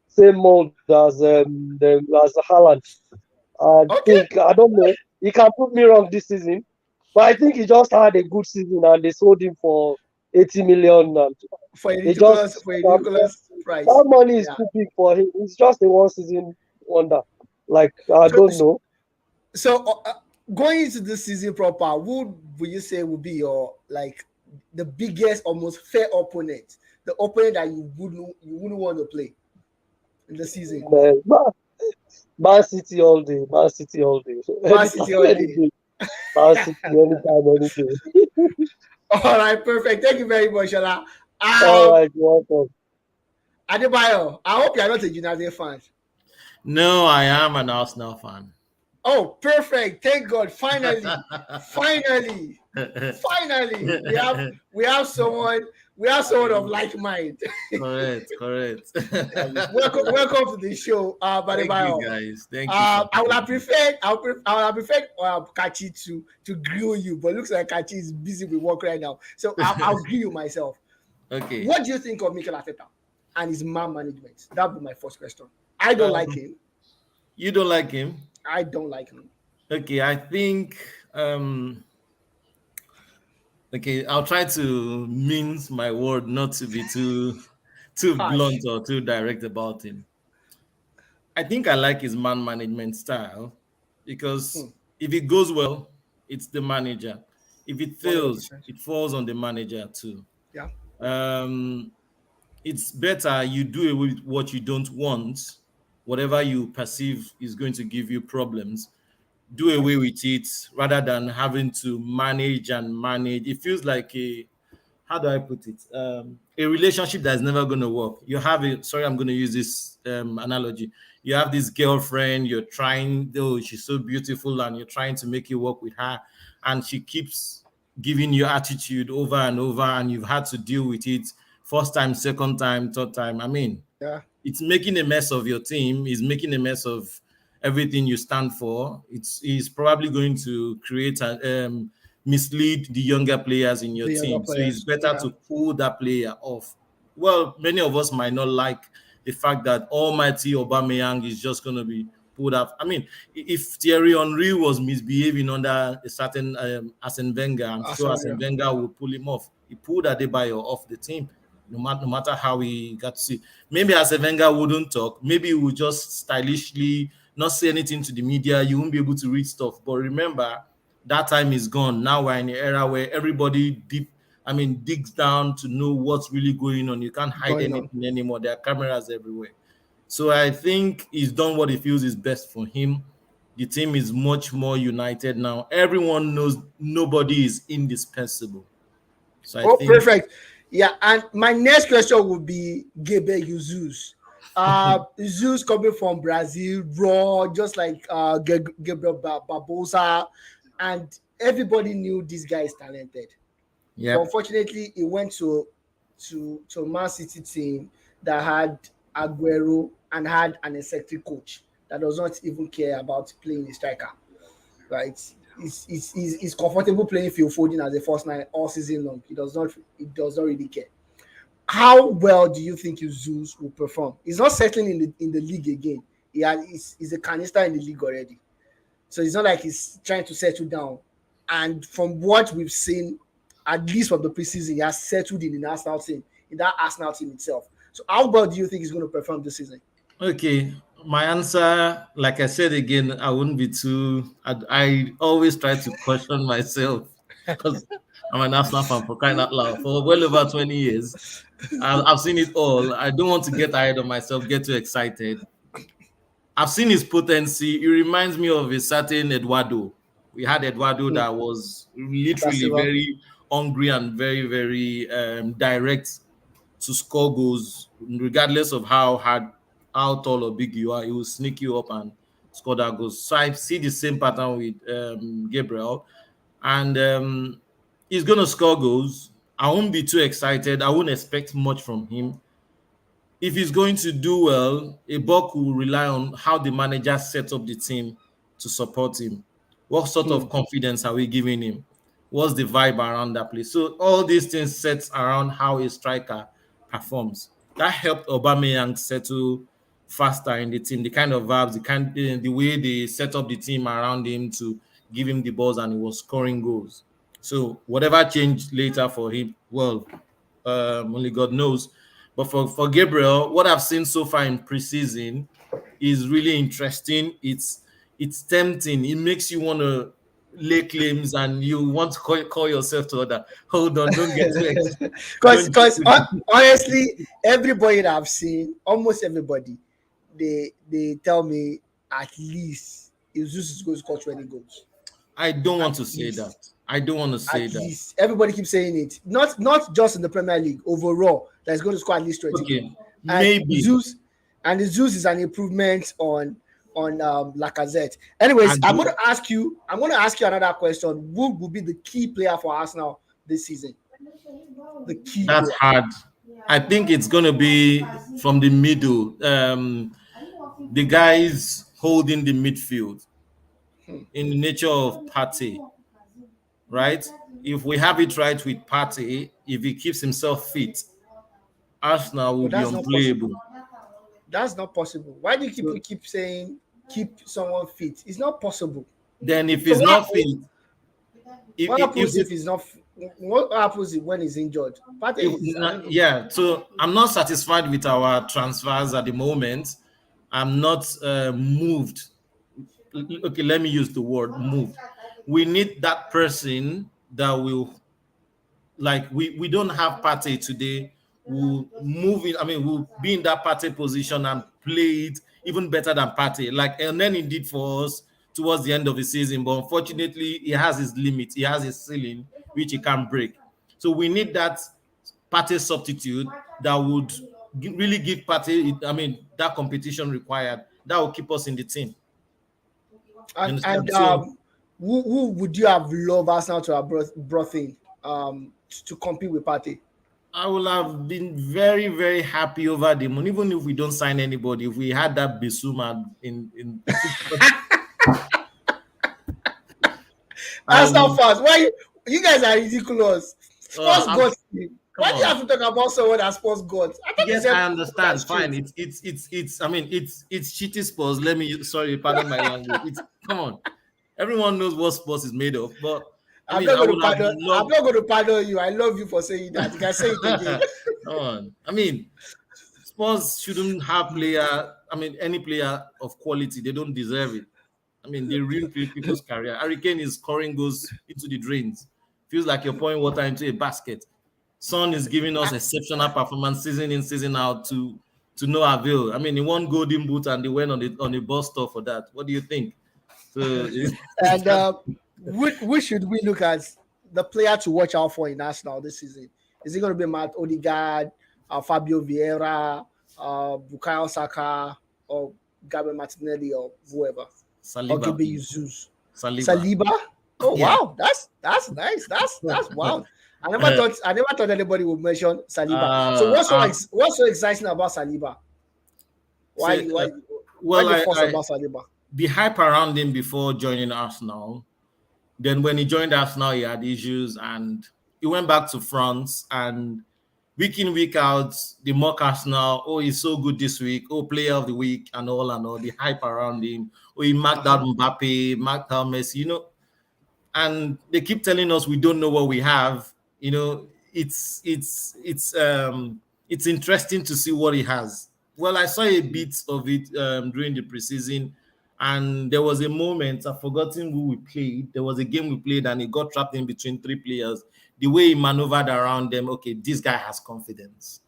same mold as Haaland. Okay, I don't know. He can prove me wrong this season, but I think he just had a good season and they sold him for 80 million. And they just for a that, ridiculous that price. money is Yeah. too big for him. It's just a one season wonder. Like I So don't know. so going into the season proper, who would you say would be your like the biggest, almost fair opponent? The opponent that you wouldn't want to play in the season. Man, Man City all day. Man City all day. Man Anytime, City all any day. day. Man City anytime, any day. All right, perfect. Thank you very much, Shola. All Um, right, you're welcome. Adebayo, I hope you are not a United fan. No, I am an Arsenal fan. Oh, perfect. Thank God. Finally, finally, we have someone of like mind. Correct, correct. Welcome to the show, Thank you, Badebayo. guys. Thank you for I would having have me. preferred, I would have preferred Kachi to grill you, but looks like Kachi is busy with work right now. So I'll grill you myself. Okay. What do you think of Mikel Arteta and his man management? That would be my first question. I don't like Um, him. you don't like him? I don't like him. Okay, I think okay, I'll try to mince my word not to be too Harsh. blunt or too direct about him. I think I like his man management style because Hmm. if it goes well, it's the manager. If it fails, 100%. it falls on the manager too. Yeah. Um, it's better you do away with what you don't want, whatever you perceive is going to give you problems. Do away with it rather than having to manage and manage. It feels like a, how do I put it? A relationship that's never going to work. You have a, sorry, I'm going to use this analogy. You have this girlfriend, you're trying, though she's so beautiful, and you're trying to make it work with her, and she keeps giving you attitude over and over, and you've had to deal with it first time, second time, third time. I mean, Yeah, it's making a mess of your team, it's making a mess of everything you stand for. It's probably going to create a mislead the younger players in your the younger team. So it's players. better Yeah, to pull that player off. Well, many of us might not like the fact that almighty Aubameyang is just going to be pulled off. I mean, if Thierry Henry was misbehaving under a certain Arsene Wenger, I'm sure Arsenal. Yeah, Arsene Wenger would pull him off. He pulled Adebayo off the team, no matter how he got to see. Maybe Arsene Wenger wouldn't talk. Maybe he would just stylishly not say anything to the media. You won't be able to read stuff. But remember, that time is gone. Now we're in an era where everybody digs down to know what's really going on. You can't hide going on. anything anymore. There are cameras everywhere. So I think he's done what he feels is best for him. The team is much more united now. Everyone knows nobody is indispensable. So I Oh, think perfect. Yeah, and my next question would be Gabriel Jesus. Jesus coming from Brazil, raw, just like Gabriel Barbosa, and everybody knew this guy is talented. But yep. unfortunately, he went to a Man City team that had Aguero and had an eccentric coach that does not even care about playing a striker. Right? He's comfortable playing Phil Foden as a first nine all season long. He does not really care. How well do you think Jesus will perform? He's not settling in the league again. He's a canister in the league already. So it's not like he's trying to settle down. And from what we've seen, at least from the preseason, he has settled in the Arsenal team, in that Arsenal team itself. So how well do you think he's going to perform this season? Okay, my answer, like I said again, I wouldn't be too. I always try to question myself because I'm an Arsenal fan for crying out loud for well over 20 years. I've seen it all. I don't want to get ahead of myself, get too excited. I've seen his potency. He reminds me of a certain Eduardo. We had Eduardo Hmm. that was literally Basketball. very hungry and very, very direct to score goals, regardless of how tall or big you are. He will sneak you up and score that goals. So I see the same pattern with Gabriel, and he's gonna score goals. I won't be too excited. I won't expect much from him. If he's going to do well, a buck will rely on how the manager sets up the team to support him. What sort Hmm. of confidence are we giving him? What's the vibe around that place? So all these things sets around how a striker performs. That helped Aubameyang settle faster in the team. The kind of vibes, the way they set up the team around him to give him the balls, and he was scoring goals. So whatever changed later for him, well, only God knows. But for Gabriel, what I've seen so far in preseason is really interesting. It's tempting. It makes you want to lay claims, and you want to call yourself to order. Hold on, don't get too excited. Because Don't get because honestly, everybody that I've seen, almost everybody, they tell me at least Jesus is going to score 20 goals. I don't want At to say that. least. I don't want to say At that. least. Everybody keeps saying it. Not just in the Premier League, overall, that is going to score at least 20 goals. Okay, And maybe. Zeus and the Zeus is an improvement on Lacazette. Anyways, And I'm gonna ask you another question. Who will be the key player for Arsenal this season? The key that's player. hard. I think it's going to be from the middle. The guys holding the midfield Hmm. in the nature of Partey, right? If we have it right with Partey, if he keeps himself fit, Arsenal will But be that's not possible. unplayable. That's not possible. Why do you So keep saying keep someone fit? It's not possible. then, if So he's not fit, what if happens if he's not? What happens when he's injured? Partey is, I don't know. yeah, so I'm not satisfied with our transfers at the moment. I'm not moved. Okay, let me use the word moved. We need that person that will, like, we don't have Partey today will move in. I mean, will be in that Partey position and play it even better than Partey. Like, and then he did for us towards the end of the season. But unfortunately, he has his limit. He has his ceiling, which he can't break. So we need that Partey substitute that would really give Partey, I mean, that competition required. That will keep us in the team. You And understand? So who would you have loved Arsenal to have brought in to compete with Partey? I will have been very, very happy over the moon, even if we don't sign anybody. If we had that Bissouma in I Arsenal would. fans, why you guys are ridiculous? Spurs I'm, got him. come Why do you on. have to talk about someone that Spurs got? I thought you Yes, said I that's understand. straight. Fine. It's. I mean, it's shitty sports. Let me. Sorry, pardon my language. It's come on. Everyone knows what sports is made of, but I I'm mean, not I going to would have pardon. I'm loved. not going to pardon you. I love you for saying that. You can say it again. Come on. I mean, Spurs shouldn't have player. I mean, any player of quality. They don't deserve it. I mean, they ruin people's career. Hurricane is scoring goes into the drains. Feels like you're pouring water into a basket. Son is giving us exceptional performance season in, season out to no avail. I mean, he won Golden Boot and they went on a bus tour for that. What do you think? So And which should we look at the player to watch out for in Arsenal this season? Is it going to be Matt Odegaard, Fabio Vieira, Bukayo Saka, or Gabriel Martinelli, or whoever, or Saliba, Gabriel please. Jesus? Saliba. Saliba. Oh Yeah. wow, that's nice. That's wild. I never thought anybody would mention Saliba. So what's so exciting about Saliba? so, Why why why well, the fuss about Saliba? the hype around him before joining Arsenal. Then when he joined Arsenal, he had issues, and he went back to France. And week in, week out, the mock Arsenal. Oh, he's so good this week. Oh, player of the week, and all and all. The hype around him. Oh, he marked out Mbappe, marked out Messi. And they keep telling us we don't know what we have. It's interesting to see what he has. Well, I saw a bit of it during the preseason, and there was a moment I've forgotten who we played. There was a game we played, and he got trapped in between three players. The way he maneuvered around them, okay, this guy has confidence.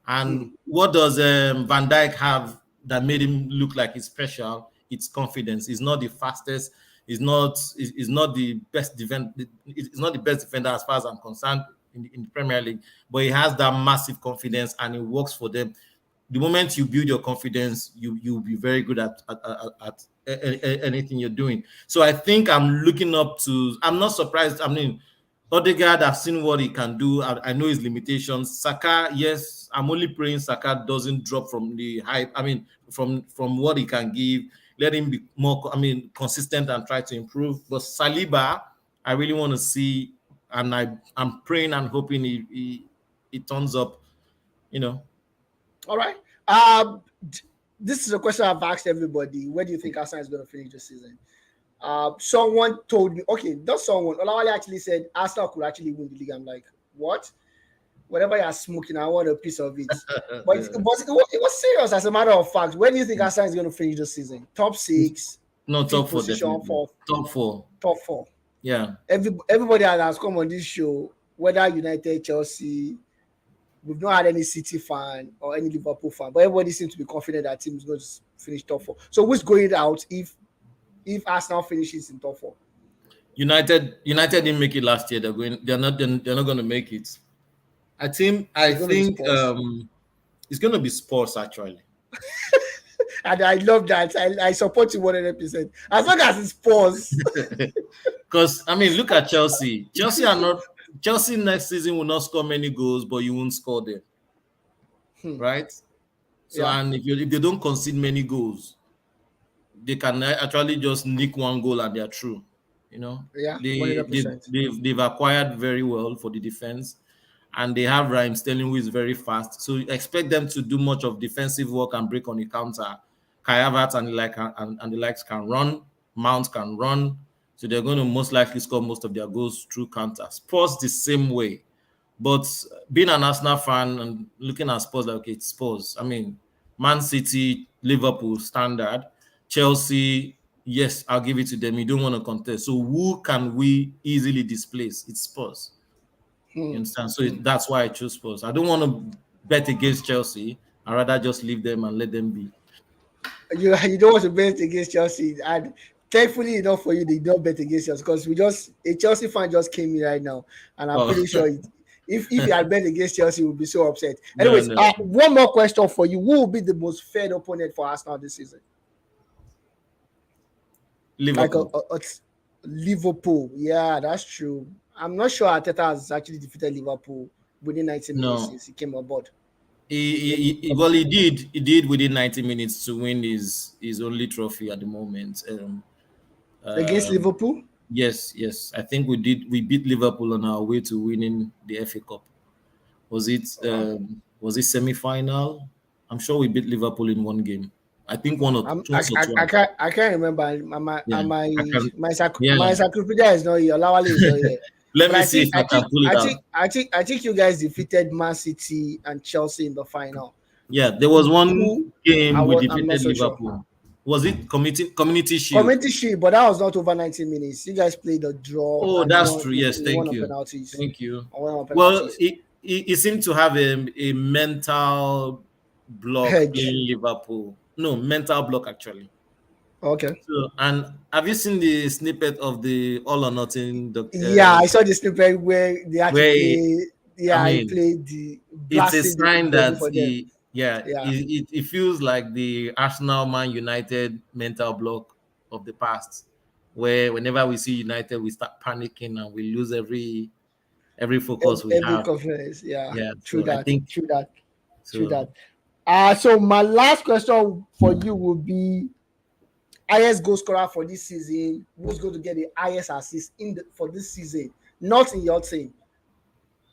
And what does Van Dijk have that made him look like he's special? It's confidence. He's not the fastest. He's not the best defender. He's not the best defender as far as I'm concerned in the Premier League. But he has that massive confidence, and it works for them. The moment you build your confidence, you'll be very good at anything you're doing. So I think I'm looking up to. I'm not surprised. I mean, Odegaard, I've seen what he can do. I know his limitations. Saka, yes, I'm only praying Saka doesn't drop from the hype. I mean, from what he can give. Let him be more, I mean, consistent and try to improve. But Saliba, I really want to see, and I'm praying and hoping he turns up. All right. This is a question I've asked everybody. Where do you think Arsenal is going to finish this season? Someone told me, okay, not someone. Olawale actually said Arsenal could actually win the league. I'm like, what? Whatever you're smoking, I want a piece of it. But it was serious as a matter of fact. Where do you think Arsenal is going to finish this season? Top 6? No, top 4, position, definitely. Fourth? Top 4. Top 4. Yeah. Everybody that has come on this show, whether United, Chelsea, we've not had any City fan or any Liverpool fan, but everybody seems to be confident that team is going to finish top 4. So who's going out if Arsenal finishes in top 4? United didn't make it last year. They're not going to make it. I think it's going to be Spurs actually. And I love that. I support you 100%. As long as it's Spurs. Because I mean, look at Chelsea. Chelsea next season will not score many goals, but you won't score them, right? So and if they don't concede many goals, they can actually just nick one goal and they're through. Yeah, 100%. They've acquired very well for the defense, and they have Raheem Sterling, who is very fast. So you expect them to do much of defensive work and break on the counter. Kai Havertz and the likes can run. Mount can run. So they're going to most likely score most of their goals through counter. Spurs the same way. But being an Arsenal fan and looking at Spurs, like, okay, it's Spurs. I mean, Man City, Liverpool, standard. Chelsea, yes, I'll give it to them. You don't want to contest. So who can we easily displace? It's Spurs. You understand? So that's why I chose Spurs. I don't want to bet against Chelsea. I'd rather just leave them and let them be. You don't want to bet against Chelsea, and thankfully enough for you, they don't bet against us because we just a Chelsea fan just came in right now, and I'm Oh pretty sure if you had bet against Chelsea, we'd be so upset. no, Anyways, no, one more question for you: who will be the most fair opponent for Arsenal this season? Like Liverpool. Liverpool. Yeah, that's true. I'm not sure Arteta has actually defeated Liverpool within 90 minutes No, since he came on board. well, he did. He did within 90 minutes to win his only trophy at the moment. Against Um, Liverpool? yes, yes. I think we did. We beat Liverpool on our way to winning the FA Cup. Was it semi-final? I'm sure we beat Liverpool in one game. I think once or twice. I can't remember. My Yeah, my I can. my Yeah, encyclopedia is not here. Lawale is not here. let But me see if I can pull it out. I think you guys defeated Man City and Chelsea in the final. Yeah, there was one Who game we I'm not defeated so sure. Liverpool. Was it Community Shield? Community Shield, but that was not over 90 minutes. You guys played a draw Oh, and that's true. Yes, you won thank on you, penalties. thank you. Or won on Well, penalties. he seemed to have a mental block Hedge. playing Liverpool. No, mental block actually. Okay. So, and have you seen the snippet of the All or Nothing? Yeah, I saw the snippet where they had to Where play. I Yeah, he mean, played the it's a blasting sign the that for them. Yeah. it feels like the Arsenal Man United mental block of the past, where whenever we see United, we start panicking and we lose every focus we Every have. conference. Yeah. Yeah, True so I that. think True that. True so. that. So my last question for you would be highest goal scorer for this season. Who's going to get the highest assist for this season? Not in your team,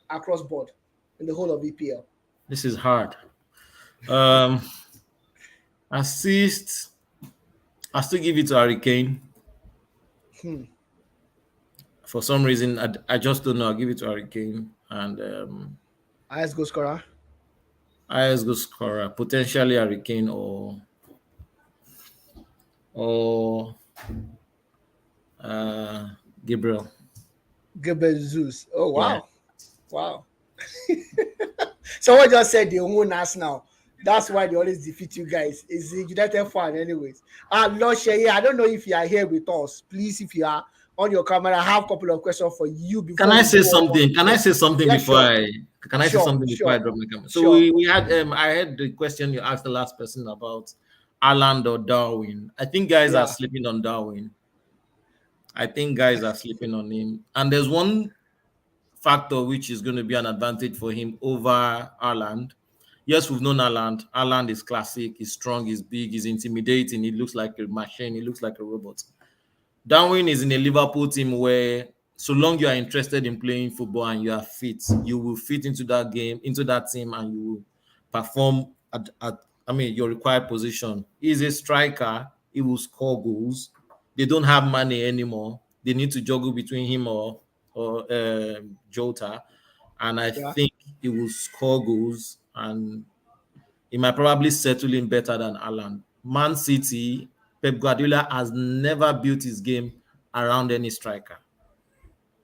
across board in the whole of EPL. This is hard. Um, assist. I still give it to Hurricane. Hmm. For some reason, I just don't know. I'll give it to Hurricane and Highest goal scorer. highest goal scorer, potentially Hurricane or Gabriel. Gabriel Jesus. Oh Yeah. wow. Wow. Someone just said they own us now. That's why they always defeat you guys. It's a United fan, anyways. Lord Shea, I don't know if you are here with us. Please, if you are on your camera, I have a couple of questions for you before Can I we say go on. something? Can I say something Yeah, before sure. Can I say something before I Sure. drop my camera? So Sure. we had I heard the question you asked the last person about Aland or Darwin. I think guys are Yeah. sleeping on Darwin. I think guys are sleeping on him. And there's one factor which is going to be an advantage for him over Aland. Yes, we've known Aland. Aland is classic, he's strong, he's big, he's intimidating, he looks like a machine, he looks like a robot. Darwin is in a Liverpool team where so long you are interested in playing football and you are fit, you will fit into that game, into that team, and you will perform at your required position. He's a striker, he will score goals. They don't have money anymore. They need to juggle between him or Jota, and I Yeah. think he will score goals and he might probably settle in better than Alan. Man City, Pep Guardiola has never built his game around any striker.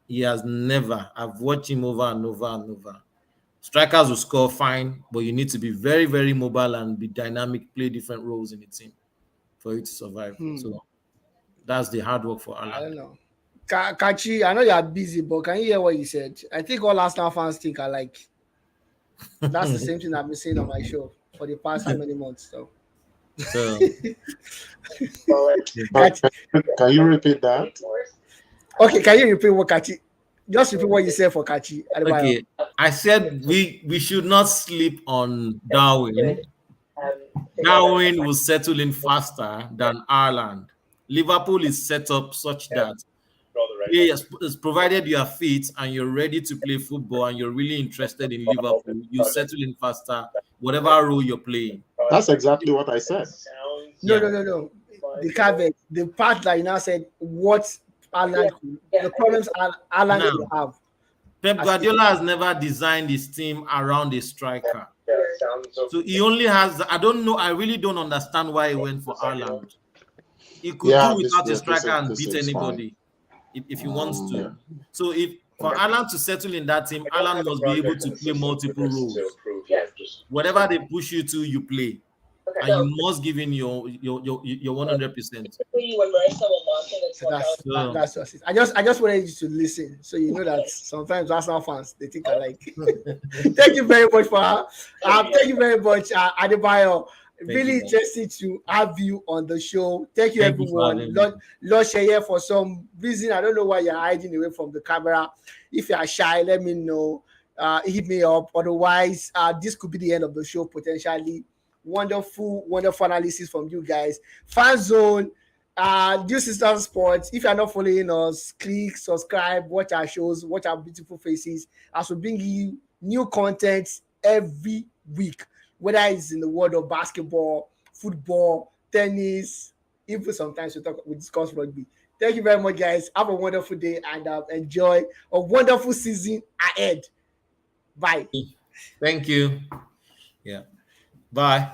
He has never. I've watched him over and over and over. Strikers will score fine, but you need to be very, very mobile and be dynamic, play different roles in the team for you to survive. Hmm. So that's the hard work for I Alan. don't know. Kachi, I know you are busy, but can you hear what you said? I think all Arsenal fans think I like. That's the same thing I've been saying on my show for the past how many months. So, So Kachi, Can you repeat that? okay, can you repeat what Kachi? Just repeat what you said for Kachi. okay, I said we should not sleep on Darwin. Darwin will settle in faster than Ireland. Liverpool is set up such that yes, provided you are fit and you're ready to play football and you're really interested in Liverpool, you settle in faster, whatever role you're playing. That's exactly what I said. No. Yeah. The caveat, the part that you now said, what Alan, the problems Alan Now, could have. Pep Guardiola has never designed his team around a striker. So he only has, I don't know, I really don't understand why he went for Ireland. He could do without a striker and beat anybody if he wants to. So if for Alan to settle in that team, Alan must be able to play multiple roles. whatever they push you to, you play, and you must give in your 100%. So So that's just it. I just wanted you to listen, so you know that sometimes Arsenal fans they think I like. Thank you very much for thank you very much, Adebayo. thank you, Really guys. interesting to have you on the show. Thank you, Thank you for everyone. having me. Lord Sheye, for some reason, I don't know why you're hiding away from the camera. If you are shy, let me know. Hit me up. Otherwise, this could be the end of the show potentially. Wonderful analysis from you guys. Fan zone. New Sisters Sports. If you're not following us, click subscribe, watch our shows, watch our beautiful faces as we bring you new content every week, whether it's in the world of basketball, football, tennis, even sometimes we discuss rugby. Thank you very much, guys. Have a wonderful day and enjoy a wonderful season ahead. Bye. Thank you. Yeah. Bye.